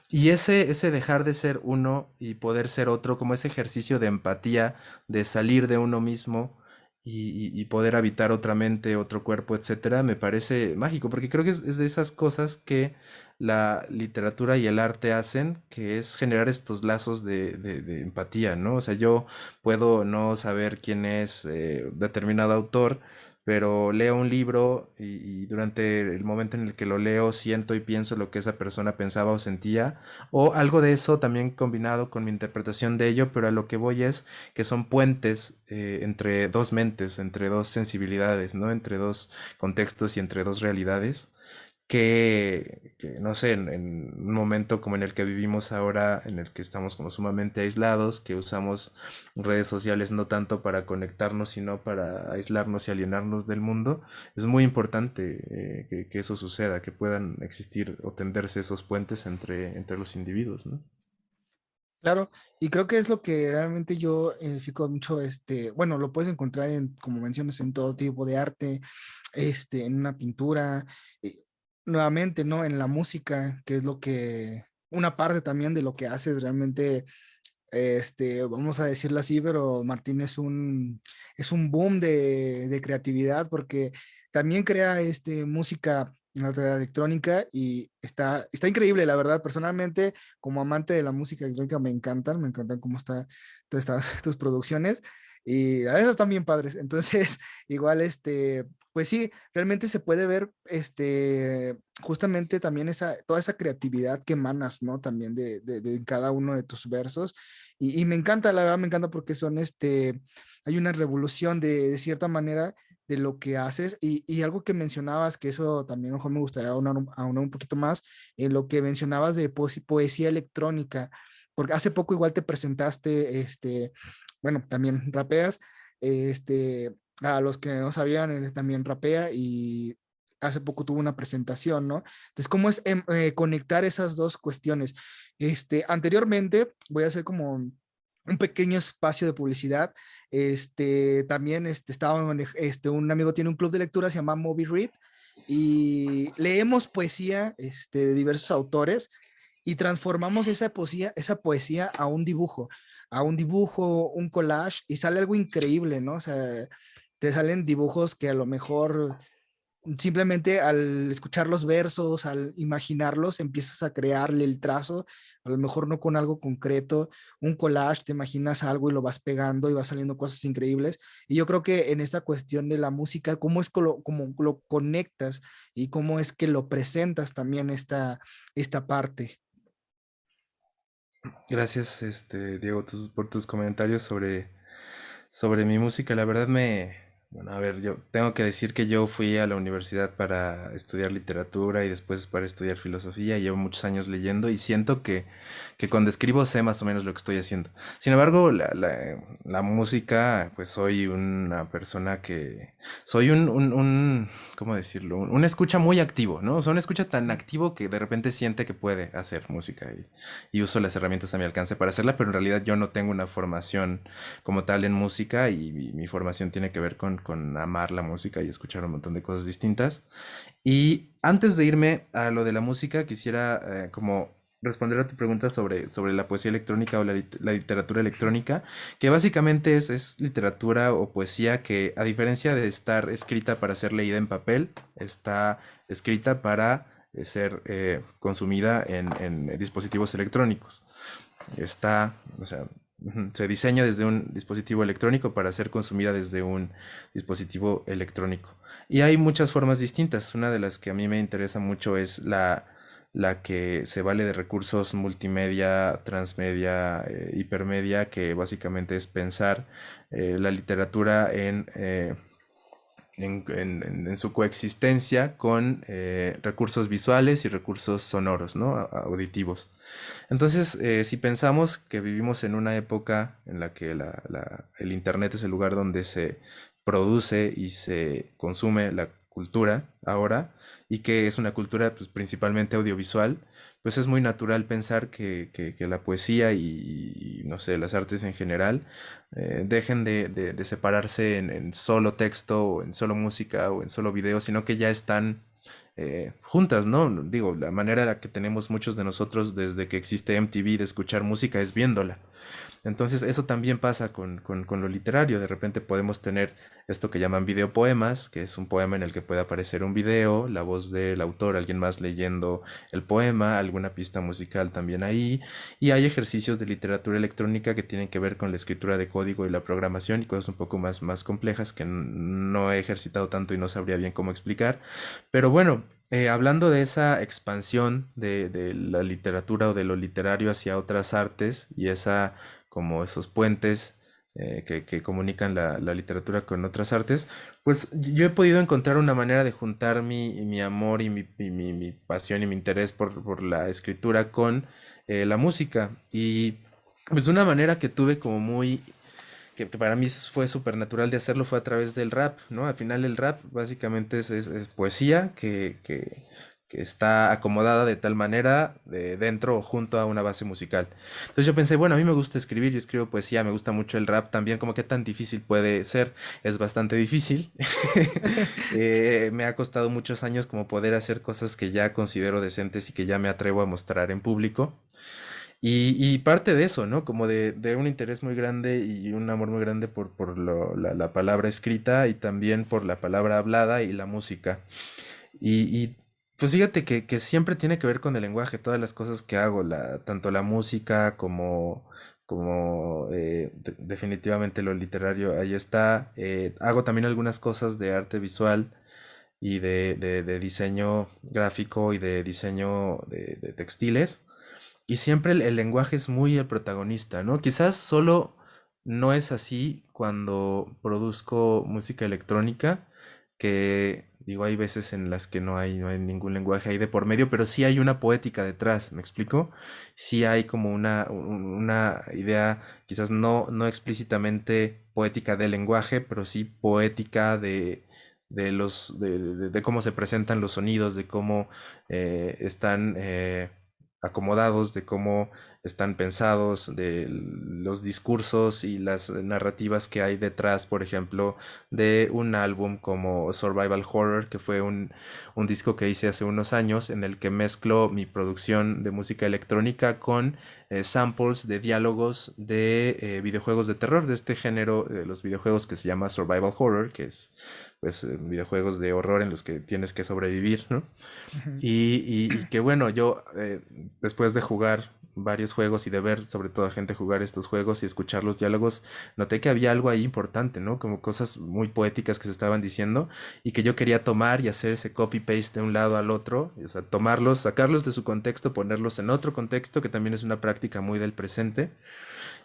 Y ese dejar de ser uno y poder ser otro, como ese ejercicio de empatía, de salir de uno mismo y poder habitar otra mente, otro cuerpo, etcétera, me parece mágico, porque creo que es de esas cosas que la literatura y el arte hacen, que es generar estos lazos de empatía, ¿no? O sea, yo puedo no saber quién es determinado autor, pero leo un libro y durante el momento en el que lo leo siento y pienso lo que esa persona pensaba o sentía, o algo de eso también combinado con mi interpretación de ello, pero a lo que voy es que son puentes entre dos mentes, entre dos sensibilidades, ¿no? Entre dos contextos y entre dos realidades no sé, en un momento como en el que vivimos ahora, en el que estamos como sumamente aislados, que usamos redes sociales no tanto para conectarnos, sino para aislarnos y alienarnos del mundo, es muy importante que eso suceda, que puedan existir o tenderse esos puentes entre los individuos, ¿no? Claro, y creo que es lo que realmente yo identifico mucho, bueno, lo puedes encontrar como mencionas, en todo tipo de arte, en una pintura, y nuevamente, ¿no? En la música, que es lo que, una parte también de lo que haces realmente, vamos a decirlo así, pero Martín es un boom de creatividad porque también crea, música electrónica y está increíble, la verdad. Personalmente, como amante de la música electrónica, me encantan cómo está todas tus producciones y a veces están bien padres. Entonces, igual, pues sí, realmente se puede ver, justamente también toda esa creatividad que emanas, ¿no? También de cada uno de tus versos. Y me encanta, la verdad, me encanta porque hay una revolución de cierta manera de lo que haces y algo que mencionabas, que eso también a lo mejor me gustaría aunar un poquito más, en lo que mencionabas de poesía electrónica, porque hace poco igual te presentaste, bueno, también rapeas, a los que no sabían, él también rapea y hace poco tuvo una presentación, ¿no? Entonces, ¿cómo es conectar esas dos cuestiones? Anteriormente, voy a hacer como un pequeño espacio de publicidad. También un amigo tiene un club de lectura, se llama Moby Read, y leemos poesía de diversos autores y transformamos esa poesía a un dibujo, un collage, y sale algo increíble, ¿no? O sea, te salen dibujos que a lo mejor simplemente al escuchar los versos, al imaginarlos, empiezas a crearle el trazo, a lo mejor no con algo concreto, un collage, te imaginas algo y lo vas pegando y va saliendo cosas increíbles. Y yo creo que en esta cuestión de la música, cómo es que cómo lo conectas y cómo es que lo presentas también esta parte. Gracias, Diego, por tus comentarios sobre mi música. La verdad bueno, a ver, yo tengo que decir que yo fui a la universidad para estudiar literatura y después para estudiar filosofía. Llevo muchos años leyendo y siento que cuando escribo sé más o menos lo que estoy haciendo. Sin embargo, la música, pues soy una persona que, soy ¿cómo decirlo? Un escucha muy activo, ¿no? O sea, un escucha tan activo que de repente siente que puede hacer música y uso las herramientas a mi alcance para hacerla, pero en realidad yo no tengo una formación como tal en música y mi formación tiene que ver con amar la música y escuchar un montón de cosas distintas. Y antes de irme a lo de la música, quisiera como responder a tu pregunta sobre la poesía electrónica o la literatura electrónica, que básicamente es literatura o poesía que, a diferencia de estar escrita para ser leída en papel, está escrita para ser consumida en dispositivos electrónicos. O sea, se diseña desde un dispositivo electrónico para ser consumida desde un dispositivo electrónico. Y hay muchas formas distintas. Una de las que a mí me interesa mucho es la que se vale de recursos multimedia, transmedia, hipermedia, que básicamente es pensar la literatura en su coexistencia con recursos visuales y recursos sonoros, ¿no? Auditivos. Entonces, si pensamos que vivimos en una época en la que el Internet es el lugar donde se produce y se consume la cultura ahora, y que es una cultura pues, principalmente audiovisual, pues es muy natural pensar que la poesía y, no sé, las artes en general dejen de separarse en solo texto o en solo música o en solo video, sino que ya están juntas, ¿no? Digo, la manera en la que tenemos muchos de nosotros desde que existe MTV de escuchar música es viéndola. Entonces, eso también pasa con lo literario. De repente podemos tener esto que llaman videopoemas, que es un poema en el que puede aparecer un video, la voz del autor, alguien más leyendo el poema, alguna pista musical también ahí. Y hay ejercicios de literatura electrónica que tienen que ver con la escritura de código y la programación y cosas un poco más complejas que no he ejercitado tanto y no sabría bien cómo explicar. Pero bueno, hablando de esa expansión de la literatura o de lo literario hacia otras artes y esa como esos puentes que comunican la literatura con otras artes, pues yo he podido encontrar una manera de juntar mi amor y mi pasión y mi interés por la escritura con la música. Y pues una manera que tuve como que para mí fue súper natural de hacerlo fue a través del rap, ¿no? Al final el rap básicamente es poesía que está acomodada de tal manera dentro o junto a una base musical. Entonces yo pensé, bueno, a mí me gusta escribir, yo escribo poesía, me gusta mucho el rap también, como que tan difícil puede ser, es bastante difícil. Me ha costado muchos años como poder hacer cosas que ya considero decentes y que ya me atrevo a mostrar en público. Y parte de eso, ¿no? Como de un interés muy grande y un amor muy grande por la palabra escrita y también por la palabra hablada y la música. Y pues fíjate que siempre tiene que ver con el lenguaje, todas las cosas que hago, tanto la música como definitivamente lo literario, ahí está. Hago también algunas cosas de arte visual y de diseño gráfico y de diseño de textiles. Y siempre el lenguaje es muy el protagonista, ¿no? Quizás solo no es así cuando produzco música electrónica, que digo, hay veces en las que no hay ningún lenguaje ahí de por medio, pero sí hay una poética detrás, ¿me explico? Sí hay como una idea, quizás no explícitamente poética del lenguaje, pero sí poética de cómo se presentan los sonidos, de cómo están acomodados, de cómo están pensados, de los discursos y las narrativas que hay detrás, por ejemplo, de un álbum como Survival Horror, que fue un disco que hice hace unos años en el que mezclo mi producción de música electrónica con samples de diálogos de videojuegos de terror, de este género de los videojuegos que se llama Survival Horror, que es pues videojuegos de horror en los que tienes que sobrevivir, ¿no? Ujú. Y que bueno, yo después de jugar varios juegos y de ver sobre todo a gente jugar estos juegos y escuchar los diálogos, noté que había algo ahí importante, ¿no? Como cosas muy poéticas que se estaban diciendo y que yo quería tomar y hacer ese copy-paste de un lado al otro, o sea, tomarlos, sacarlos de su contexto, ponerlos en otro contexto, que también es una práctica muy del presente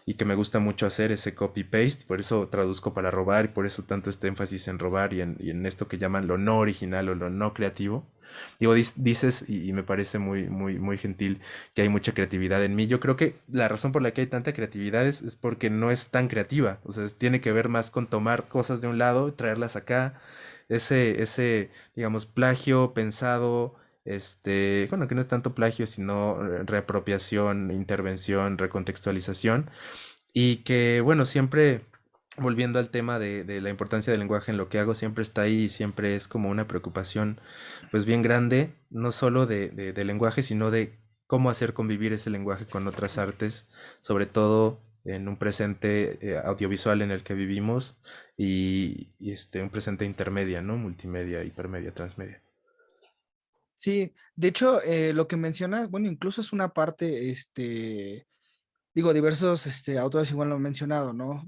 y que me gusta mucho hacer ese copy-paste, por eso traduzco para robar y por eso tanto este énfasis en robar y en esto que llaman lo no original o lo no creativo. Digo, dices, y me parece muy gentil, que hay mucha creatividad en mí. Yo creo que la razón por la que hay tanta creatividad es porque no es tan creativa. O sea, tiene que ver más con tomar cosas de un lado, traerlas acá. Digamos, plagio pensado, bueno, que no es tanto plagio, sino reapropiación, intervención, recontextualización. Y que, bueno, siempre volviendo al tema de la importancia del lenguaje en lo que hago, siempre está ahí y siempre es como una preocupación pues bien grande, no solo del lenguaje, sino de cómo hacer convivir ese lenguaje con otras artes, sobre todo en un presente audiovisual en el que vivimos y un presente intermedia, ¿no? Multimedia, hipermedia, transmedia. Sí, de hecho, lo que mencionas, bueno, incluso es una parte, digo, diversos autores igual lo han mencionado, ¿no?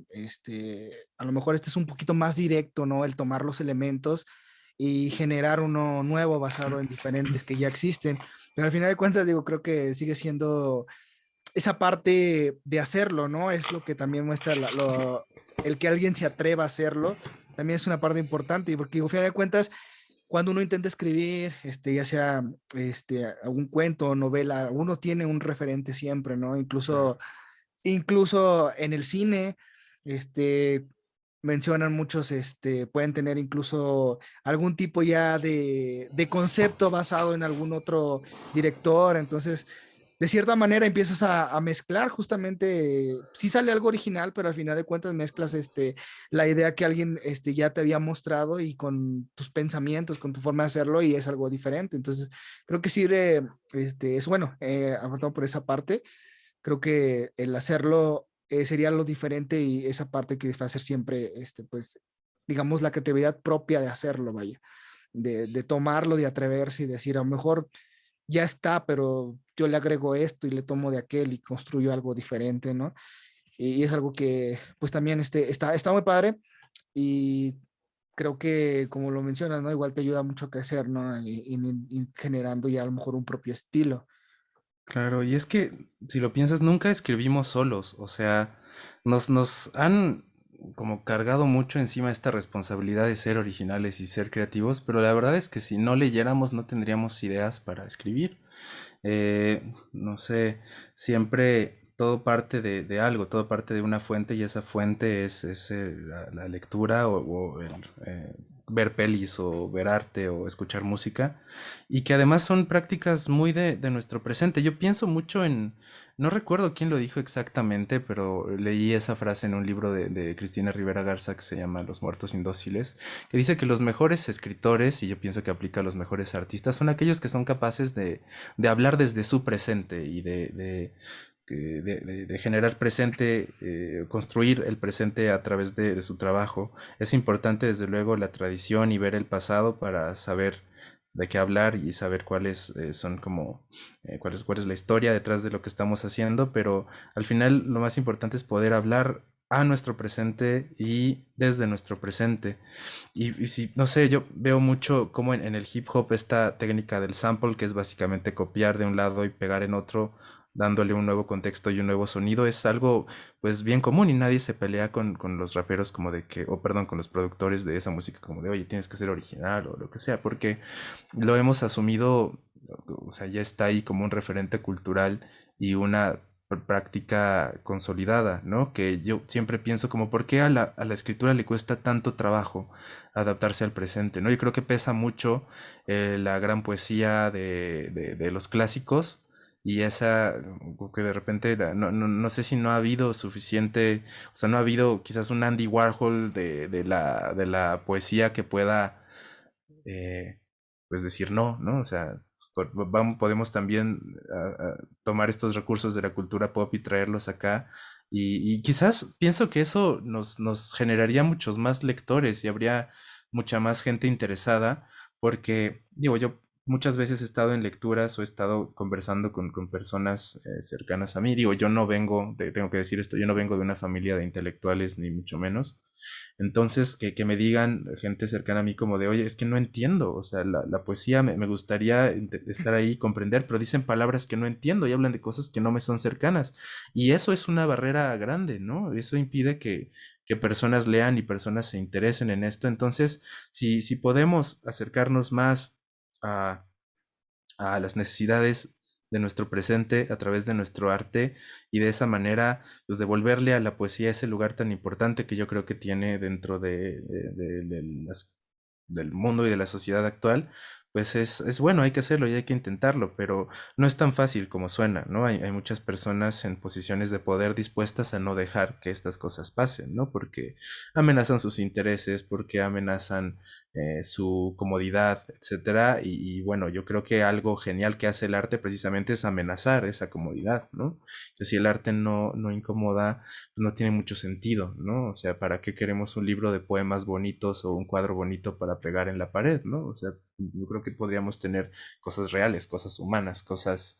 A lo mejor este es un poquito más directo, ¿no? El tomar los elementos y generar uno nuevo basado en diferentes que ya existen. Pero al final de cuentas, digo, creo que sigue siendo esa parte de hacerlo, ¿no? Es lo que también muestra el que alguien se atreva a hacerlo. También es una parte importante, porque al final de cuentas, cuando uno intenta escribir, ya sea algún cuento o novela, uno tiene un referente siempre, ¿no? Claro. Incluso en el cine, este, mencionan muchos, pueden tener incluso algún tipo ya de concepto basado en algún otro director. Entonces, de cierta manera empiezas a mezclar justamente, sí sale algo original, pero al final de cuentas mezclas la idea que alguien ya te había mostrado y con tus pensamientos, con tu forma de hacerlo y es algo diferente. Entonces, creo que sirve, es bueno, apartado por esa parte, creo que el hacerlo sería lo diferente y esa parte que va a ser siempre, pues, digamos, la creatividad propia de hacerlo, vaya, de tomarlo, de atreverse y decir, a lo mejor ya está, pero yo le agrego esto y le tomo de aquel y construyo algo diferente, ¿no? Y es algo que, pues, también está muy padre y creo que, como lo mencionas, ¿no? Igual te ayuda mucho a crecer, ¿no? Y generando ya a lo mejor un propio estilo. Claro, y es que si lo piensas, nunca escribimos solos, o sea, nos han como cargado mucho encima esta responsabilidad de ser originales y ser creativos, pero la verdad es que si no leyéramos no tendríamos ideas para escribir. No sé, siempre todo parte de algo, todo parte de una fuente y esa fuente es la lectura o el, ver pelis o ver arte o escuchar música y que además son prácticas muy de nuestro presente. Yo pienso mucho en, no recuerdo quién lo dijo exactamente, pero leí esa frase en un libro de Cristina Rivera Garza que se llama Los muertos indóciles, que dice que los mejores escritores, y yo pienso que aplica a los mejores artistas, son aquellos que son capaces de hablar desde su presente y de generar presente, construir el presente a través de su trabajo. Es importante, desde luego, la tradición y ver el pasado para saber de qué hablar y saber cuáles son como, cuál es la historia detrás de lo que estamos haciendo, pero al final lo más importante es poder hablar a nuestro presente y desde nuestro presente. Y si, no sé, yo veo mucho como en el hip hop esta técnica del sample, que es básicamente copiar de un lado y pegar en otro, dándole un nuevo contexto y un nuevo sonido, es algo pues bien común y nadie se pelea con los raperos como de que, o perdón, con los productores de esa música como de, oye, tienes que ser original o lo que sea, porque lo hemos asumido, o sea, ya está ahí como un referente cultural y una práctica consolidada, ¿no? Que yo siempre pienso como, ¿por qué a la escritura le cuesta tanto trabajo adaptarse al presente, ¿no? Yo creo que pesa mucho la gran poesía de los clásicos y esa, como que de repente, no sé si no ha habido suficiente, o sea, no ha habido quizás un Andy Warhol de la poesía que pueda, eh, pues decir no, ¿no? O sea, podemos también tomar estos recursos de la cultura pop y traerlos acá. Y quizás pienso que eso nos generaría muchos más lectores y habría mucha más gente interesada, porque, digo, yo muchas veces he estado en lecturas o he estado conversando con personas cercanas a mí. Digo, yo no vengo, tengo que decir esto, yo no vengo de una familia de intelectuales, ni mucho menos. Entonces, que me digan gente cercana a mí como de, oye, es que no entiendo, o sea, la poesía me gustaría estar ahí y comprender, pero dicen palabras que no entiendo y hablan de cosas que no me son cercanas. Y eso es una barrera grande, ¿no? Eso impide que personas lean y personas se interesen en esto. Entonces, si podemos acercarnos más a las necesidades de nuestro presente a través de nuestro arte y de esa manera pues devolverle a la poesía ese lugar tan importante que yo creo que tiene dentro del mundo y de la sociedad actual, pues es bueno, hay que hacerlo y hay que intentarlo, pero no es tan fácil como suena, ¿no? Hay muchas personas en posiciones de poder dispuestas a no dejar que estas cosas pasen, ¿no? Porque amenazan sus intereses, porque amenazan su comodidad, etcétera. Y bueno, yo creo que algo genial que hace el arte precisamente es amenazar esa comodidad, ¿no? Que si el arte no incomoda, pues no tiene mucho sentido, ¿no? O sea, ¿para qué queremos un libro de poemas bonitos o un cuadro bonito para pegar en la pared, ¿no? O sea, yo creo que podríamos tener cosas reales, cosas humanas, cosas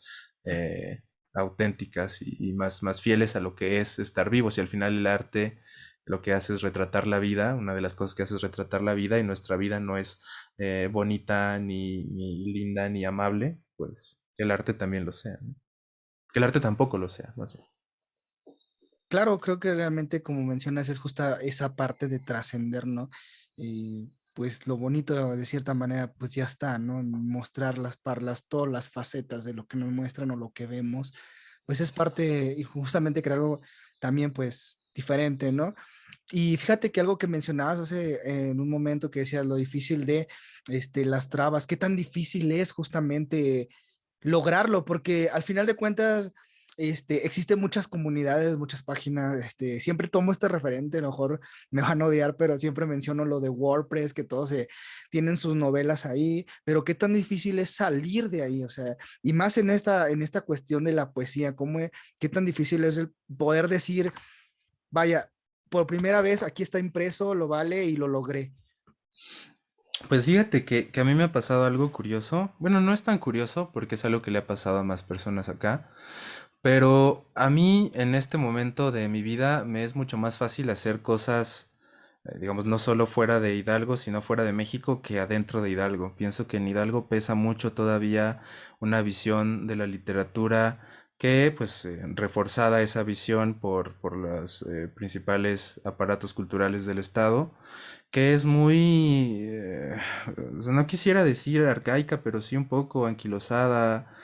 auténticas y más fieles a lo que es estar vivos. Y al final el arte lo que hace es retratar la vida, una de las cosas que hace es retratar la vida y nuestra vida no es bonita, ni linda, ni amable, pues que el arte también lo sea, ¿no? Que el arte tampoco lo sea, más bien. Claro, creo que realmente, como mencionas, es justa esa parte de trascender, ¿no? Pues lo bonito, de cierta manera, pues ya está, ¿no? Mostrar las parlas, todas las facetas de lo que nos muestran o lo que vemos, pues es parte, y justamente crear algo también, pues, diferente, ¿no? Y fíjate que algo que mencionabas hace en un momento que decías lo difícil de las trabas, qué tan difícil es justamente lograrlo, porque al final de cuentas existen muchas comunidades, muchas páginas, siempre tomo este referente, a lo mejor me van a odiar, pero siempre menciono lo de WordPress, que todos tienen sus novelas ahí, pero qué tan difícil es salir de ahí, o sea, y más en esta cuestión de la poesía, qué tan difícil es el poder decir, vaya, por primera vez aquí está impreso, lo vale y lo logré. Pues fíjate que a mí me ha pasado algo curioso. Bueno, no es tan curioso porque es algo que le ha pasado a más personas acá. Pero a mí en este momento de mi vida me es mucho más fácil hacer cosas, digamos, no solo fuera de Hidalgo, sino fuera de México que adentro de Hidalgo. Pienso que en Hidalgo pesa mucho todavía una visión de la literatura que, pues, reforzada esa visión por los principales aparatos culturales del Estado, que es muy, o sea, no quisiera decir arcaica, pero sí un poco anquilosada,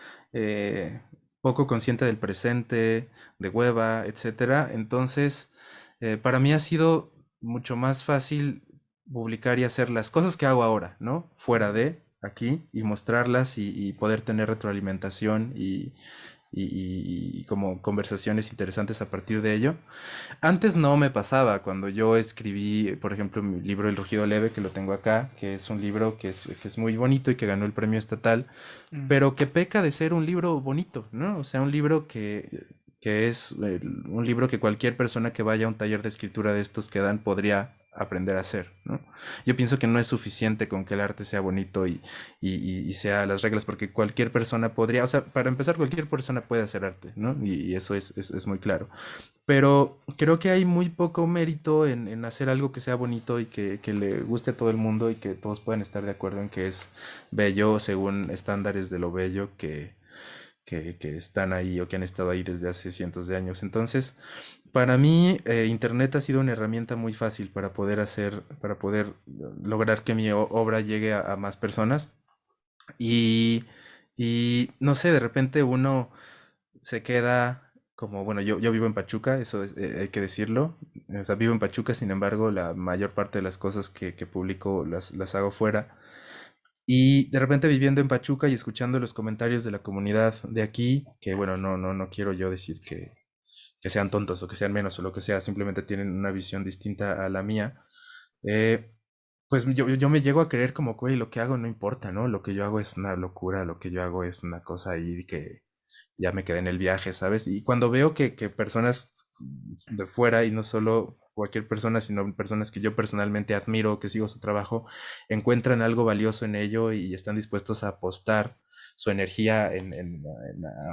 poco consciente del presente, de hueva, etcétera. Entonces, para mí ha sido mucho más fácil publicar y hacer las cosas que hago ahora, ¿no? Fuera de aquí y mostrarlas y poder tener retroalimentación y como conversaciones interesantes a partir de ello. Antes no me pasaba, cuando yo escribí, por ejemplo, mi libro El Rugido Leve, que lo tengo acá, que es un libro que es muy bonito y que ganó el premio estatal, Mm. pero que peca de ser un libro bonito, ¿no? O sea, un libro que es un libro que cualquier persona que vaya a un taller de escritura de estos que dan podría aprender a hacer, ¿no? Yo pienso que no es suficiente con que el arte sea bonito y sea las reglas, porque cualquier persona podría, o sea, para empezar, cualquier persona puede hacer arte, ¿no? Y eso es muy claro. Pero creo que hay muy poco mérito en hacer algo que sea bonito y que le guste a todo el mundo y que todos puedan estar de acuerdo en que es bello según estándares de lo bello que están ahí o que han estado ahí desde hace cientos de años. Entonces, para mí, Internet ha sido una herramienta muy fácil para poder lograr que mi obra llegue a más personas. Y, y no sé, de repente uno se queda como, bueno, yo vivo en Pachuca, eso hay que decirlo. O sea, vivo en Pachuca, sin embargo, la mayor parte de las cosas que publico las hago fuera. Y de repente viviendo en Pachuca y escuchando los comentarios de la comunidad de aquí, que bueno, no quiero yo decir que sean tontos o que sean menos o lo que sea, simplemente tienen una visión distinta a la mía. eh, pues yo me llego a creer como, güey, lo que hago no importa, ¿no? Lo que yo hago es una locura, lo que yo hago es una cosa ahí que ya me quedé en el viaje, ¿sabes? Y cuando veo que personas de fuera, y no solo cualquier persona, sino personas que yo personalmente admiro, que sigo su trabajo, encuentran algo valioso en ello y están dispuestos a apostar su energía en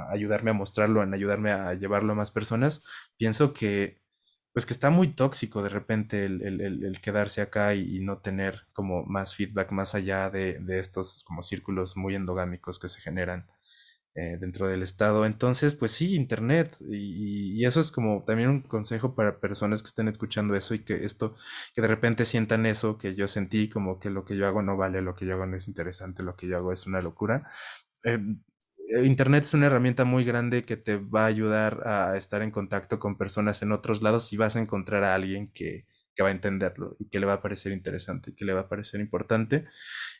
ayudarme a mostrarlo, en ayudarme a llevarlo a más personas, pienso que pues que está muy tóxico de repente el quedarse acá y no tener como más feedback más allá de estos como círculos muy endogámicos que se generan dentro del estado. Entonces, pues sí, internet. Y eso es como también un consejo para personas que estén escuchando eso y que esto, que de repente sientan eso que yo sentí, como que lo que yo hago no vale, lo que yo hago no es interesante, lo que yo hago es una locura. eh, Internet es una herramienta muy grande que te va a ayudar a estar en contacto con personas en otros lados y vas a encontrar a alguien que va a entenderlo y que le va a parecer interesante y que le va a parecer importante.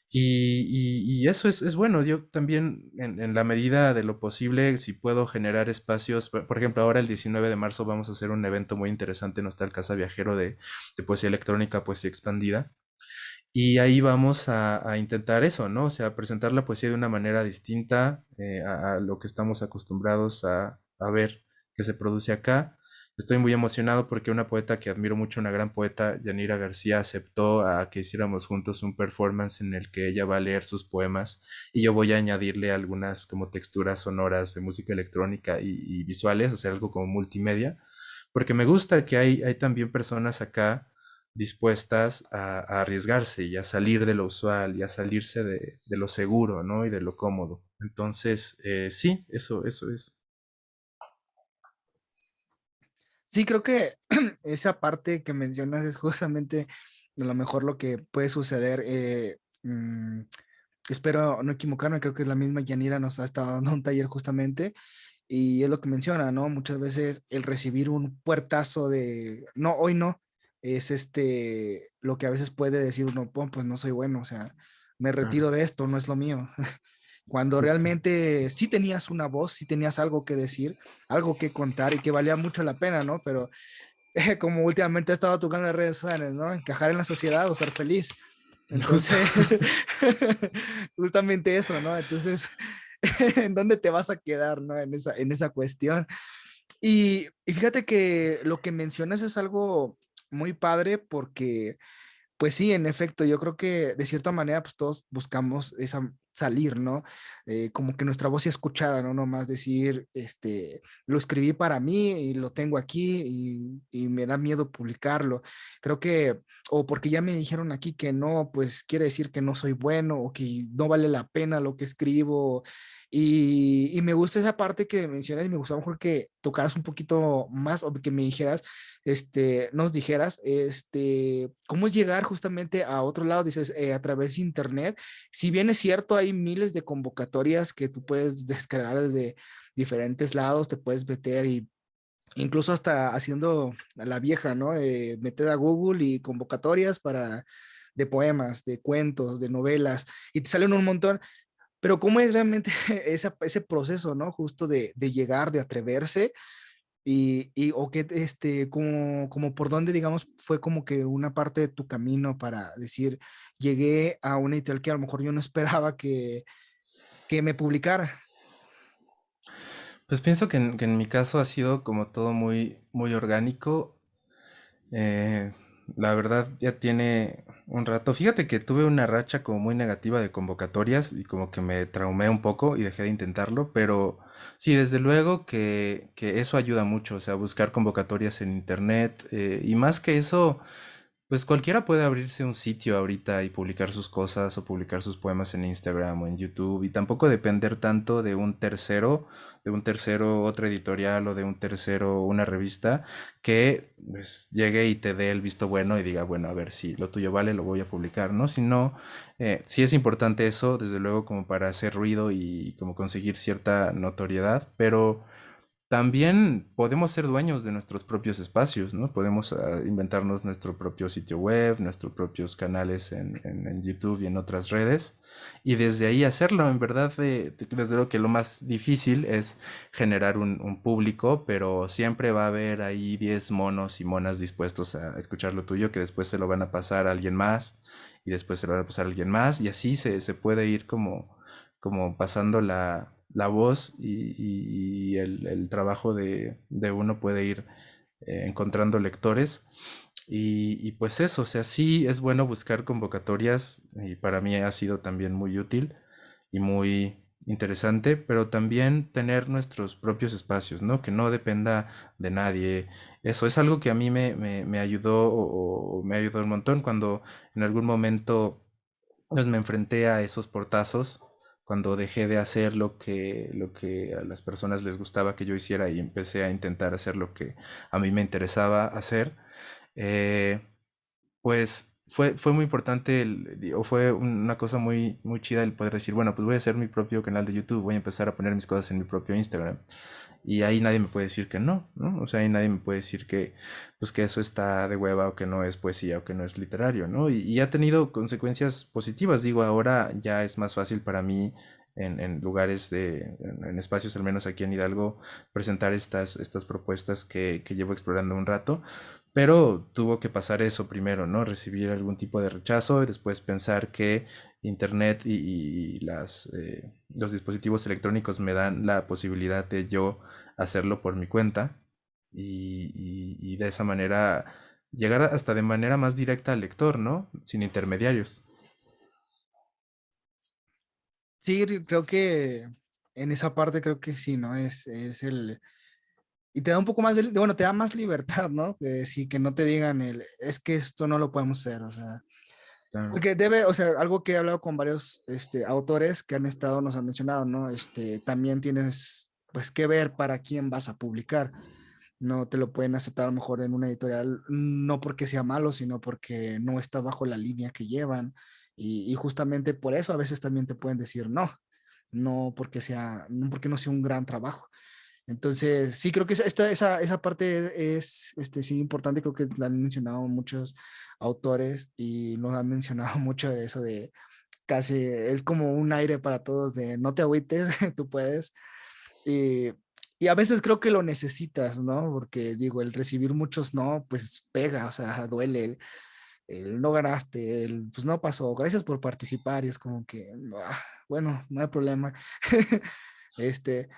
Y eso es bueno. Yo también, en la medida de lo posible, si puedo generar espacios, por ejemplo, ahora el 19 de marzo vamos a hacer un evento muy interesante en Hostal Casa Viajero de poesía electrónica, poesía expandida. Y ahí vamos a intentar eso, ¿no? O sea, presentar la poesía de una manera distinta a lo que estamos acostumbrados a ver que se produce acá. Estoy muy emocionado porque una poeta que admiro mucho, una gran poeta, Yanira García, aceptó a que hiciéramos juntos un performance en el que ella va a leer sus poemas y yo voy a añadirle algunas como texturas sonoras de música electrónica y visuales, hacer algo como multimedia, porque me gusta que hay también personas acá dispuestas a arriesgarse y a salir de lo usual y a salirse de lo seguro, ¿no? Y de lo cómodo. Entonces, sí, eso es. Sí, creo que esa parte que mencionas es justamente a lo mejor lo que puede suceder. Espero no equivocarme, creo que es la misma Yanira nos ha estado dando un taller justamente y es lo que menciona, ¿no? Muchas veces el recibir un puertazo de no, hoy no, es lo que a veces puede decir uno: "Pum, pues no soy bueno, o sea, me Claro, retiro de esto, no es lo mío". Cuando justo. realmente sí tenías una voz, sí tenías algo que decir, algo que contar y que valía mucho la pena, ¿no? Pero como últimamente he estado tocando las redes sociales, ¿no? Encajar en la sociedad o ser feliz. Justo. Entonces, justamente eso, ¿no? Entonces, ¿en dónde te vas a quedar, ¿no? En esa cuestión. Y fíjate que lo que mencionas es algo muy padre porque pues sí, en efecto, yo creo que de cierta manera, pues todos buscamos esa salir, ¿no? Como que nuestra voz sea escuchada, ¿no? No más decir, lo escribí para mí y lo tengo aquí y me da miedo publicarlo. Creo que, o porque ya me dijeron aquí que no, pues quiere decir que no soy bueno o que no vale la pena lo que escribo. Y me gusta esa parte que mencionas y me gustó a lo mejor que tocaras un poquito más o que me dijeras nos dijeras, cómo es llegar justamente a otro lado, dices, a través de internet. Si bien es cierto, hay miles de convocatorias que tú puedes descargar desde diferentes lados, te puedes meter y incluso hasta haciendo a la vieja, ¿no? Meter a Google y convocatorias de poemas, de cuentos, de novelas, y te salen un montón. Pero ¿cómo es realmente ese proceso, ¿no? Justo de llegar, de atreverse o que, como por dónde, digamos, fue como que una parte de tu camino para decir, llegué a una editorial que a lo mejor yo no esperaba que me publicara. Pues pienso que en mi caso ha sido como todo muy orgánico. Eh, la verdad ya tiene un rato. Fíjate que tuve una racha como muy negativa de convocatorias y como que me traumé un poco y dejé de intentarlo, pero sí, desde luego que eso ayuda mucho, o sea, buscar convocatorias en internet y más que eso, pues cualquiera puede abrirse un sitio ahorita y publicar sus cosas o publicar sus poemas en Instagram o en YouTube y tampoco depender tanto de un tercero otro editorial o de un tercero una revista que pues, llegue y te dé el visto bueno y diga, bueno, a ver si lo tuyo vale, lo voy a publicar, ¿no? Si no, sí es importante eso, desde luego como para hacer ruido y como conseguir cierta notoriedad, pero también podemos ser dueños de nuestros propios espacios, ¿no? Podemos inventarnos nuestro propio sitio web, nuestros propios canales en YouTube y en otras redes, y desde ahí hacerlo. En verdad, desde luego que lo más difícil es generar un público, pero siempre va a haber ahí 10 monos y monas dispuestos a escuchar lo tuyo, que después se lo van a pasar a alguien más, y después se lo van a pasar a alguien más, y así se puede ir como pasando la voz y el trabajo de uno puede ir encontrando lectores. Y pues eso, o sea, sí es bueno buscar convocatorias y para mí ha sido también muy útil y muy interesante, pero también tener nuestros propios espacios, ¿no? Que no dependa de nadie. Eso es algo que a mí me ayudó o me ayudó un montón cuando en algún momento pues me enfrenté a esos portazos cuando dejé de hacer lo que a las personas les gustaba que yo hiciera y empecé a intentar hacer lo que a mí me interesaba hacer. eh, pues fue muy importante, o fue una cosa muy, muy chida el poder decir, bueno, pues voy a hacer mi propio canal de YouTube, voy a empezar a poner mis cosas en mi propio Instagram. Y ahí nadie me puede decir que no, ¿no? O sea, ahí nadie me puede decir pues que eso está de hueva o que no es poesía o que no es literario, ¿no? Y ha tenido consecuencias positivas. Digo, ahora ya es más fácil para mí en lugares en espacios, al menos aquí en Hidalgo, presentar estas propuestas que llevo explorando un rato. Pero tuvo que pasar eso primero, ¿no? Recibir algún tipo de rechazo y después pensar que Internet y los dispositivos electrónicos me dan la posibilidad de yo hacerlo por mi cuenta y de esa manera llegar hasta de manera más directa al lector, ¿no? Sin intermediarios. Sí, creo que en esa parte creo que sí, ¿no? Es el... Y te da un poco más de, bueno, te da más libertad, ¿no? De decir que no te digan es que esto no lo podemos hacer, o sea, Claro. porque debe, o sea, algo que he hablado con varios autores que han estado, nos han mencionado, ¿no? También tienes, pues, que ver para quién vas a publicar. No te lo pueden aceptar a lo mejor en una editorial, no porque sea malo, sino porque no está bajo la línea que llevan. Y justamente por eso a veces también te pueden decir no, no porque no sea un gran trabajo. Entonces, sí, creo que esa parte es sí, importante. Creo que la han mencionado muchos autores y nos han mencionado mucho de eso de casi es como un aire para todos de no te agüites, tú puedes. Y, y a veces creo que lo necesitas, ¿no? Porque digo, el recibir muchos no, pues pega, o sea, duele. El no ganaste, el pues no pasó, gracias por participar. Y es como que, bueno, no hay problema.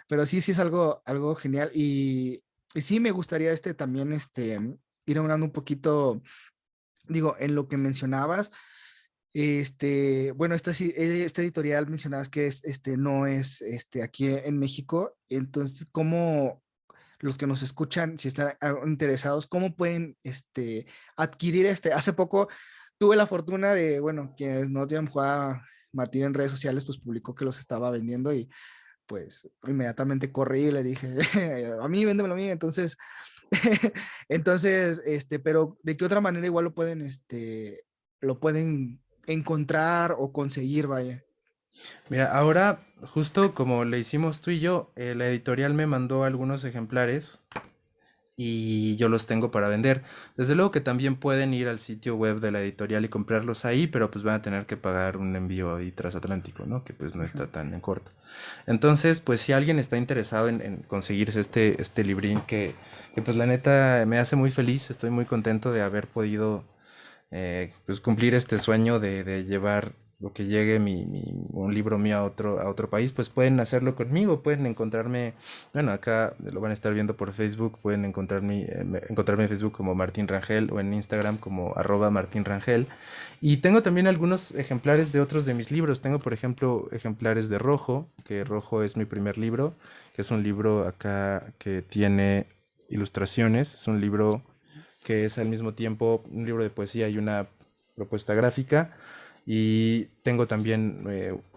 Pero sí, sí es algo genial. Y sí me gustaría también ir hablando un poquito, digo, en lo que mencionabas. Bueno, esta editorial mencionabas que no es aquí en México. Entonces, ¿cómo los que nos escuchan, si están interesados, cómo pueden adquirir Hace poco tuve la fortuna de, bueno, que no tienen jugado Martín en redes sociales, pues publicó que los estaba vendiendo y pues inmediatamente corrí y le dije, a mí, véndemelo a mí. Entonces, entonces, pero ¿de qué otra manera igual lo pueden encontrar o conseguir, vaya? Mira, ahora, justo como le hicimos tú y yo, la editorial me mandó algunos ejemplares y yo los tengo para vender. Desde luego que también pueden ir al sitio web de la editorial y comprarlos ahí, pero pues van a tener que pagar un envío ahí transatlántico, ¿no? Que pues no está tan en corto. Entonces, pues si alguien está interesado en conseguirse este librín que pues la neta me hace muy feliz, estoy muy contento de haber podido pues cumplir este sueño de llevar lo que llegue un libro mío a otro país, pues pueden hacerlo conmigo, pueden encontrarme, bueno, acá lo van a estar viendo por Facebook, pueden encontrarme en Facebook como Martín Rangel o en Instagram como @MartínRangel. Y tengo también algunos ejemplares de otros de mis libros. Tengo, por ejemplo, ejemplares de Rojo, que Rojo es mi primer libro, que es un libro acá que tiene ilustraciones, es un libro que es al mismo tiempo un libro de poesía y una propuesta gráfica. Y tengo también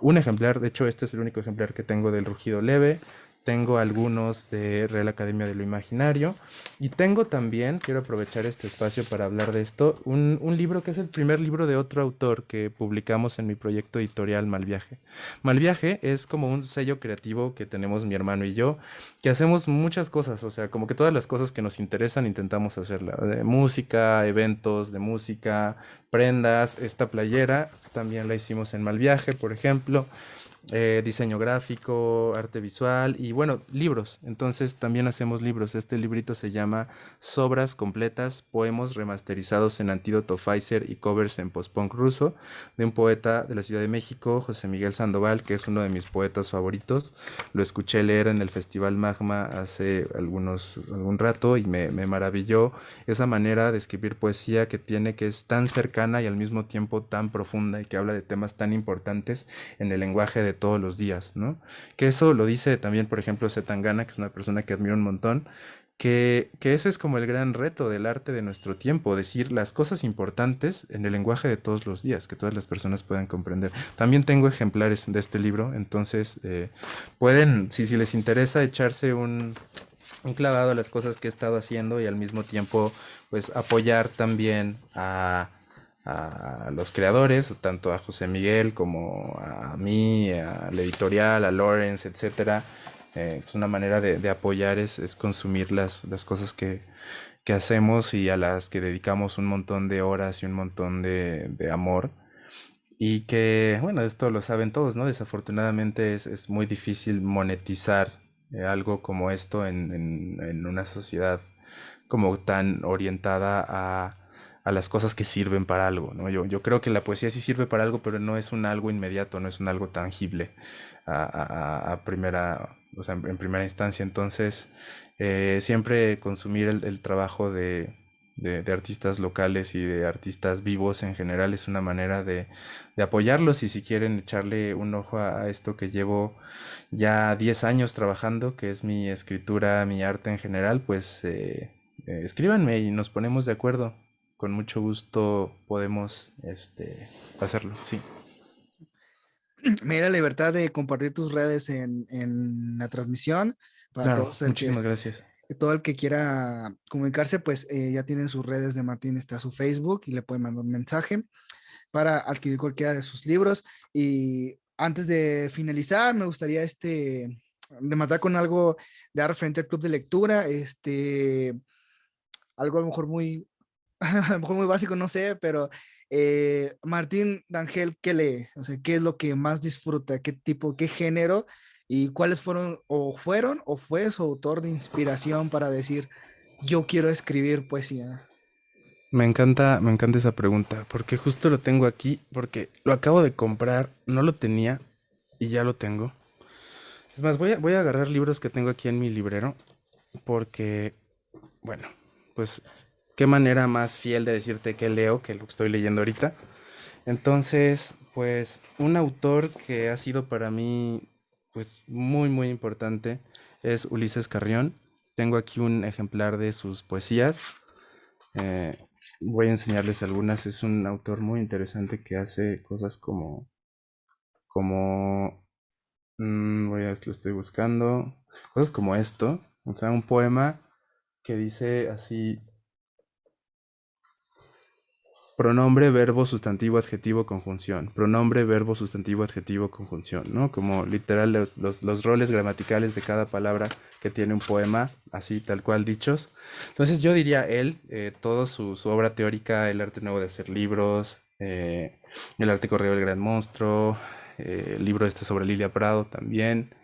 un ejemplar, de hecho este es el único ejemplar que tengo del Rugido Leve. tengo algunos de Real Academia de lo Imaginario y tengo también, quiero aprovechar este espacio para hablar de esto, un libro que es el primer libro de otro autor que publicamos en mi proyecto editorial Malviaje. Malviaje es como un sello creativo que tenemos mi hermano y yo, que hacemos muchas cosas, o sea, como que todas las cosas que nos interesan intentamos hacerla, de música, eventos de música, prendas, esta playera también la hicimos en Malviaje, por ejemplo, diseño gráfico, arte visual y bueno, libros. Entonces también hacemos libros. Este librito se llama Sobras completas, poemos remasterizados en antídoto Pfizer y covers en post-punk ruso, de un poeta de la Ciudad de México, José Miguel Sandoval, que es uno de mis poetas favoritos. Lo escuché leer en el Festival Magma hace algún rato y me maravilló esa manera de escribir poesía que tiene, que es tan cercana y al mismo tiempo tan profunda y que habla de temas tan importantes en el lenguaje de todos los días, ¿no? Que eso lo dice también, por ejemplo, Zetangana, que es una persona que admiro un montón, que ese es como el gran reto del arte de nuestro tiempo, decir las cosas importantes en el lenguaje de todos los días, que todas las personas puedan comprender. También tengo ejemplares de este libro, entonces pueden, si les interesa, echarse un clavado a las cosas que he estado haciendo y al mismo tiempo pues apoyar también a los creadores, tanto a José Miguel como a mí, a la editorial, a Lawrence, etcétera. Pues una manera de apoyar es consumir las cosas que hacemos y a las que dedicamos un montón de horas y un montón de amor. Y que, bueno, esto lo saben todos, ¿no? Desafortunadamente es muy difícil monetizar algo como esto en una sociedad como tan orientada a las cosas que sirven para algo, ¿no? Yo creo que la poesía sí sirve para algo, pero no es un algo inmediato, no es un algo tangible a primera, o sea, en primera instancia. Entonces, siempre consumir el trabajo de artistas locales y de artistas vivos en general es una manera de apoyarlos y si quieren echarle un ojo a esto que llevo ya 10 años trabajando, que es mi escritura, mi arte en general, pues escríbanme y nos ponemos de acuerdo. Con mucho gusto podemos hacerlo, sí. Me da la libertad de compartir tus redes en la transmisión para Claro, todos muchísimas gracias. todo el que quiera comunicarse, pues ya tienen sus redes de Martín, está su Facebook y le pueden mandar un mensaje para adquirir cualquiera de sus libros. Y antes de finalizar, me gustaría rematar con algo de dar frente al club de lectura, algo a lo mejor muy, a lo mejor muy básico, no sé, pero Martín D'Angel, ¿qué lee? O sea, ¿qué es lo que más disfruta? ¿Qué tipo, qué género? ¿Y cuáles fueron o fue su autor de inspiración para decir, yo quiero escribir poesía? Me encanta esa pregunta, porque justo lo tengo aquí, porque lo acabo de comprar, no lo tenía y ya lo tengo. Es más, voy a agarrar libros que tengo aquí en mi librero, porque, bueno, pues qué manera más fiel de decirte que leo que lo que estoy leyendo ahorita. Entonces, pues un autor que ha sido para mí, pues muy, muy importante es Ulises Carrión. Tengo aquí un ejemplar de sus poesías. Eh, Voy a enseñarles algunas. Es un autor muy interesante que hace cosas como, lo estoy buscando, cosas como esto. O sea, un poema que dice así: pronombre, verbo, sustantivo, adjetivo, conjunción. Pronombre, verbo, sustantivo, adjetivo, conjunción, ¿no? Como literal los roles gramaticales de cada palabra que tiene un poema, así tal cual dichos. Entonces yo diría él, toda su obra teórica, el arte nuevo de hacer libros, el arte correo del gran monstruo, el libro este sobre Lilia Prado también,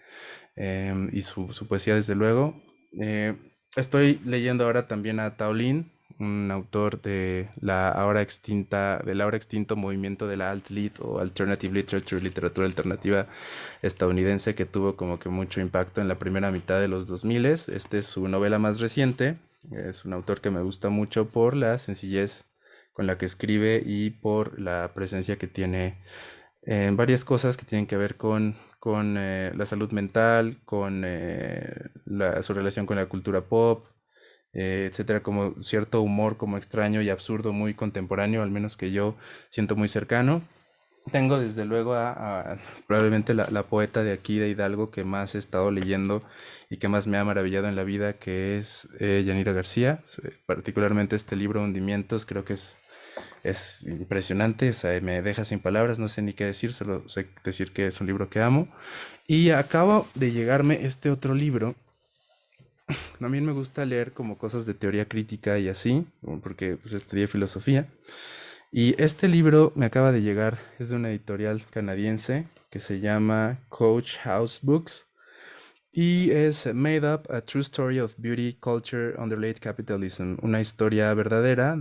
y su poesía desde luego. Eh, Estoy leyendo ahora también a Taolín, un autor del ahora extinto movimiento de la Alt-Lit o Alternative Literature, literatura alternativa estadounidense, que tuvo como que mucho impacto en la primera mitad de los 2000. Este es su novela más reciente. Es un autor que me gusta mucho por la sencillez con la que escribe y por la presencia que tiene en varias cosas que tienen que ver con la salud mental, con su relación con la cultura pop, etcétera, como cierto humor como extraño y absurdo, muy contemporáneo, al menos que yo siento muy cercano. tengo desde luego a probablemente la poeta de aquí de Hidalgo que más he estado leyendo y que más me ha maravillado en la vida, que es Yanira García. Particularmente este libro Hundimientos, creo que es impresionante, o sea, me deja sin palabras, no sé ni qué decir, solo sé decir que es un libro que amo. Y acabo de llegarme este otro libro. También me gusta leer como cosas de teoría crítica y así, porque pues, estudié filosofía. Y este libro me acaba de llegar, es de una editorial canadiense que se llama Coach House Books y es Made Up, A True Story of Beauty, Culture Under Late Capitalism, una historia verdadera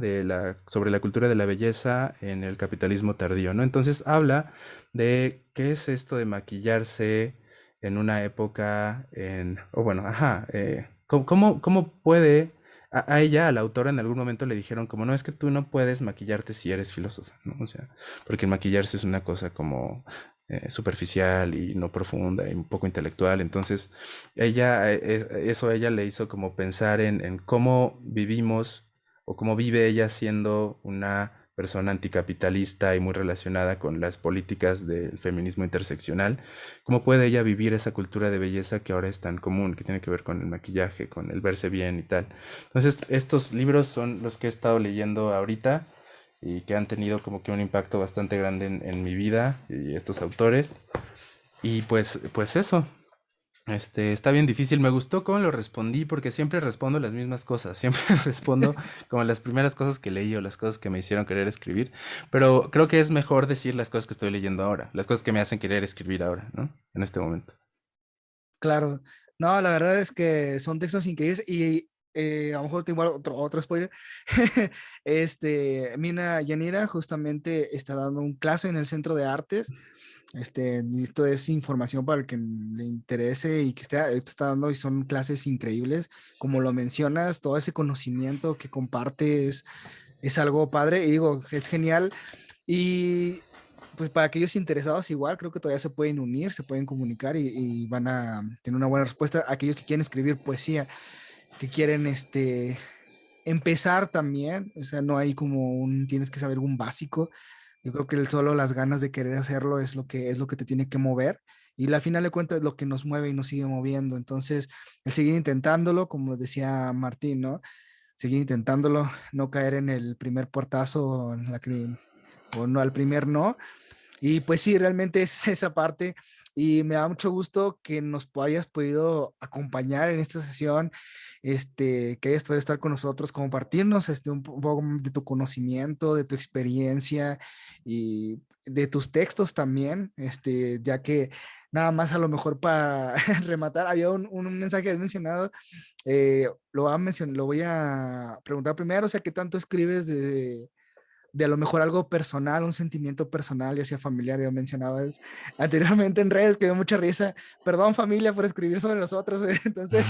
sobre la cultura de la belleza en el capitalismo tardío, ¿no? Entonces habla de qué es esto de maquillarse en una época, o bueno, ajá, cómo puede, a ella, a la autora, en algún momento le dijeron como, no, es que tú no puedes maquillarte si eres filósofa, ¿no? O sea, porque el maquillarse es una cosa como superficial y no profunda y un poco intelectual. Entonces, eso a ella le hizo como pensar en cómo vivimos o cómo vive ella siendo una persona anticapitalista y muy relacionada con las políticas del feminismo interseccional, cómo puede ella vivir esa cultura de belleza que ahora es tan común, que tiene que ver con el maquillaje, con el verse bien y tal. Entonces, estos libros son los que he estado leyendo ahorita y que han tenido como que un impacto bastante grande en mi vida y estos autores. Y pues eso, está bien difícil. Me gustó cómo lo respondí porque siempre respondo las mismas cosas. Siempre respondo como las primeras cosas que leí o las cosas que me hicieron querer escribir. Pero creo que es mejor decir las cosas que estoy leyendo ahora, las cosas que me hacen querer escribir ahora, ¿no? En este momento. Claro. No, la verdad es que son textos increíbles y a lo mejor tengo otro spoiler. Mina Yanira justamente está dando un clase en el Centro de Artes. Esto es información para el que le interese y que está dando y son clases increíbles. Como lo mencionas, todo ese conocimiento que compartes es algo padre y digo, es genial. Y pues para aquellos interesados igual, creo que todavía se pueden unir, se pueden comunicar y van a tener una buena respuesta. Aquellos que quieren escribir poesía, que quieren empezar también, o sea, no hay como tienes que saber un básico. Yo creo que solo las ganas de querer hacerlo es lo que te tiene que mover. Y al final de cuentas es lo que nos mueve y nos sigue moviendo. Entonces, el seguir intentándolo, como decía Martín, ¿no? Seguir intentándolo, no caer en el primer portazo o no al primer no. Y pues sí, realmente es esa parte. Y me da mucho gusto que nos hayas podido acompañar en esta sesión, que hayas podido estar con nosotros, compartirnos un poco de tu conocimiento, de tu experiencia y de tus textos también, ya que nada más a lo mejor para rematar, había un mensaje que has mencionado, lo voy a preguntar primero, o sea, ¿qué tanto escribes de a lo mejor algo personal, un sentimiento personal, ya sea familiar, ya mencionabas anteriormente en redes, que dio mucha risa? Perdón, familia, por escribir sobre nosotros. Entonces,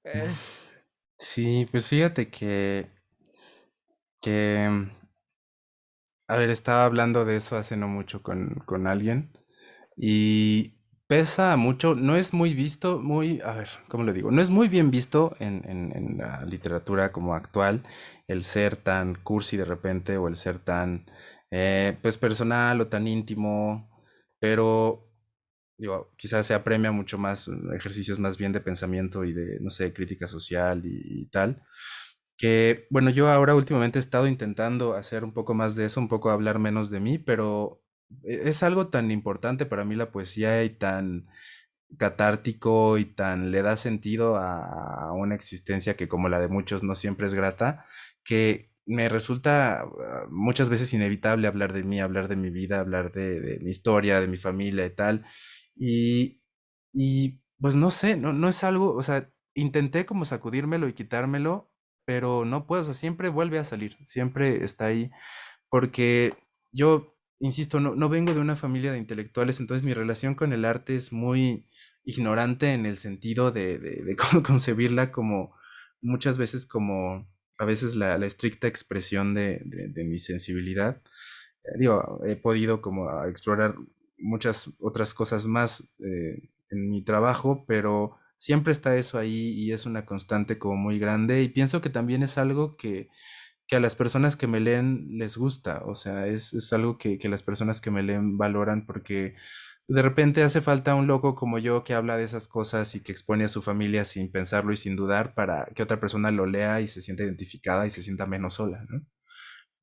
eh, Sí, pues fíjate que, a ver, estaba hablando de eso hace no mucho con alguien y pesa mucho, no es muy visto, a ver, ¿cómo lo digo? No es muy bien visto en la literatura como actual el ser tan cursi de repente o el ser tan, pues personal o tan íntimo, pero digo, quizás se apremia mucho más ejercicios más bien de pensamiento y de, no sé, crítica social y tal. Que, bueno, yo ahora últimamente he estado intentando hacer un poco más de eso, un poco hablar menos de mí, pero es algo tan importante para mí la poesía y tan catártico y tan le da sentido a una existencia que como la de muchos no siempre es grata, que me resulta muchas veces inevitable hablar de mí, hablar de mi vida, hablar de mi historia, de mi familia y tal. Y, y pues no sé, no es algo, o sea, intenté como sacudírmelo y quitármelo, pero no puedo, o sea, siempre vuelve a salir, siempre está ahí, porque yo, insisto, no vengo de una familia de intelectuales, entonces mi relación con el arte es muy ignorante en el sentido de concebirla como muchas veces como a veces la estricta expresión de mi sensibilidad. Digo, he podido como explorar muchas otras cosas más en mi trabajo, pero siempre está eso ahí y es una constante como muy grande y pienso que también es algo que a las personas que me leen les gusta, o sea, es algo que las personas que me leen valoran porque de repente hace falta un loco como yo que habla de esas cosas y que expone a su familia sin pensarlo y sin dudar para que otra persona lo lea y se sienta identificada y se sienta menos sola, ¿no?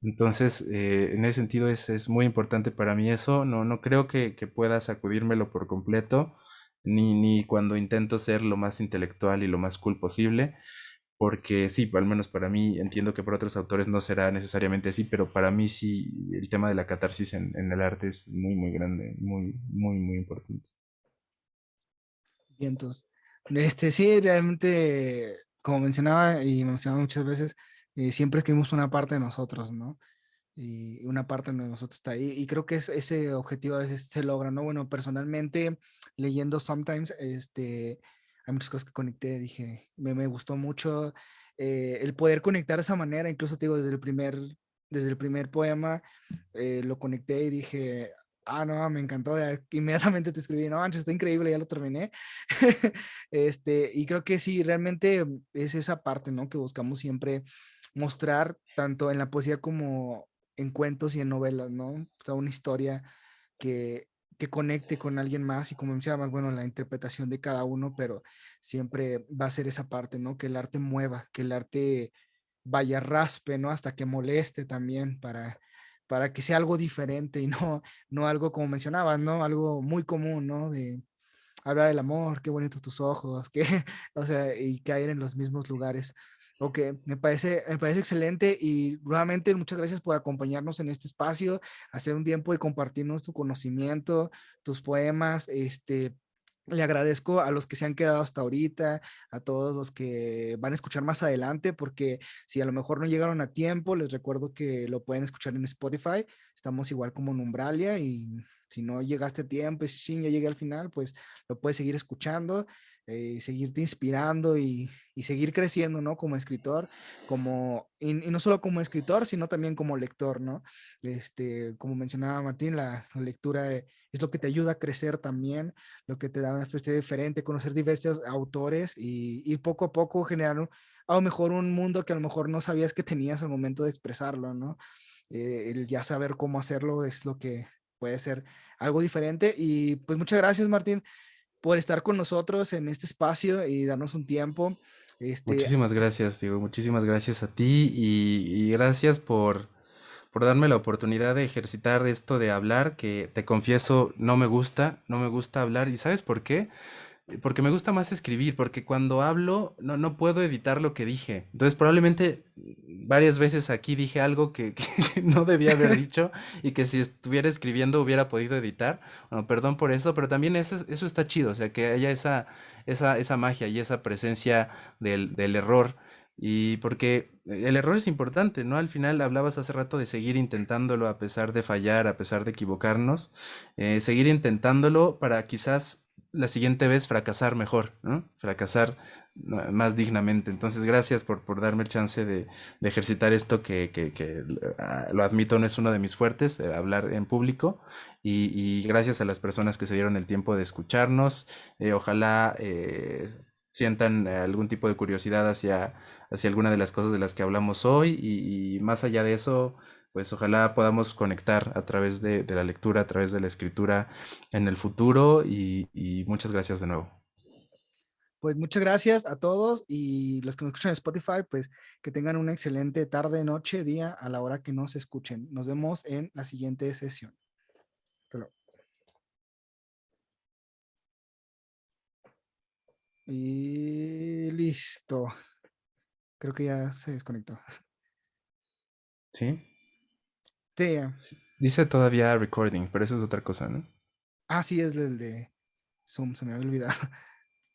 Entonces, en ese sentido es muy importante para mí eso. No creo que pueda sacudírmelo por completo, ni cuando intento ser lo más intelectual y lo más cool posible, porque sí, al menos para mí, entiendo que para otros autores no será necesariamente así, pero para mí sí, el tema de la catarsis en el arte es muy, muy grande, muy, muy, muy importante. Vientos. Sí, realmente, como mencionaba y mencionaba muchas veces, siempre escribimos una parte de nosotros, ¿no? Y una parte de nosotros está ahí. Y creo que ese objetivo a veces se logra, ¿no? Bueno, personalmente, leyendo Sometimes, hay muchas cosas que conecté, dije, me gustó mucho el poder conectar de esa manera, incluso te digo, desde el primer poema, lo conecté y dije, ah, no, me encantó, inmediatamente te escribí, no, manches, está increíble, ya lo terminé. Y creo que sí, realmente es esa parte, ¿no? Que buscamos siempre mostrar, tanto en la poesía como en cuentos y en novelas, ¿no? O sea, una historia que, que conecte con alguien más y como decía más, bueno, la interpretación de cada uno, pero siempre va a ser esa parte, ¿no? Que el arte mueva, que el arte vaya raspe, ¿no? Hasta que moleste también para que sea algo diferente y no algo como mencionabas, ¿no? Algo muy común, ¿no? De hablar del amor, qué bonitos tus ojos, que, o sea, y caer en los mismos lugares. Ok, me parece excelente y nuevamente muchas gracias por acompañarnos en este espacio, hacer un tiempo de compartirnos tu conocimiento, tus poemas, le agradezco a los que se han quedado hasta ahorita, a todos los que van a escuchar más adelante, porque si a lo mejor no llegaron a tiempo, les recuerdo que lo pueden escuchar en Spotify. Estamos igual como en Umbralia y si no llegaste a tiempo y sí, ya llegué al final, pues lo puedes seguir escuchando, seguirte inspirando y seguir creciendo, ¿no? Como escritor, y no solo como escritor, sino también como lector, ¿no? Como mencionaba Martín, la lectura es lo que te ayuda a crecer también, lo que te da una perspectiva diferente, conocer diversos autores y poco a poco generar a lo mejor un mundo que a lo mejor no sabías que tenías al momento de expresarlo, ¿no? El ya saber cómo hacerlo es lo que puede ser algo diferente. Y pues muchas gracias, Martín, por estar con nosotros en este espacio y darnos un tiempo. Este, Muchísimas gracias, digo, muchísimas gracias a ti y gracias por darme la oportunidad de ejercitar esto de hablar, que te confieso, no me gusta hablar. ¿Y sabes por qué? Porque me gusta más escribir, porque cuando hablo no puedo editar lo que dije. Entonces probablemente varias veces aquí dije algo que no debía haber dicho y que si estuviera escribiendo hubiera podido editar. Bueno, perdón por eso, pero también eso está chido, o sea, que haya esa magia y esa presencia del error. Y porque el error es importante, ¿no? Al final hablabas hace rato de seguir intentándolo a pesar de fallar, a pesar de equivocarnos, seguir intentándolo para quizás la siguiente vez fracasar mejor, ¿no? Fracasar más dignamente. Entonces, gracias por darme el chance de ejercitar esto que lo admito, no es uno de mis fuertes, hablar en público. Y gracias a las personas que se dieron el tiempo de escucharnos. Ojalá sientan algún tipo de curiosidad hacia alguna de las cosas de las que hablamos hoy. Y más allá de eso, pues ojalá podamos conectar a través de la lectura, a través de la escritura en el futuro y muchas gracias de nuevo. pues muchas gracias a todos y los que nos escuchan en Spotify, pues que tengan una excelente tarde, noche, día a la hora que nos escuchen. Nos vemos en la siguiente sesión. Hasta luego. Y listo. Creo que ya se desconectó. ¿Sí? Sí, ya. Sí. Dice todavía recording, pero eso es otra cosa, ¿no? Ah, sí, es el de Zoom, se me había olvidado.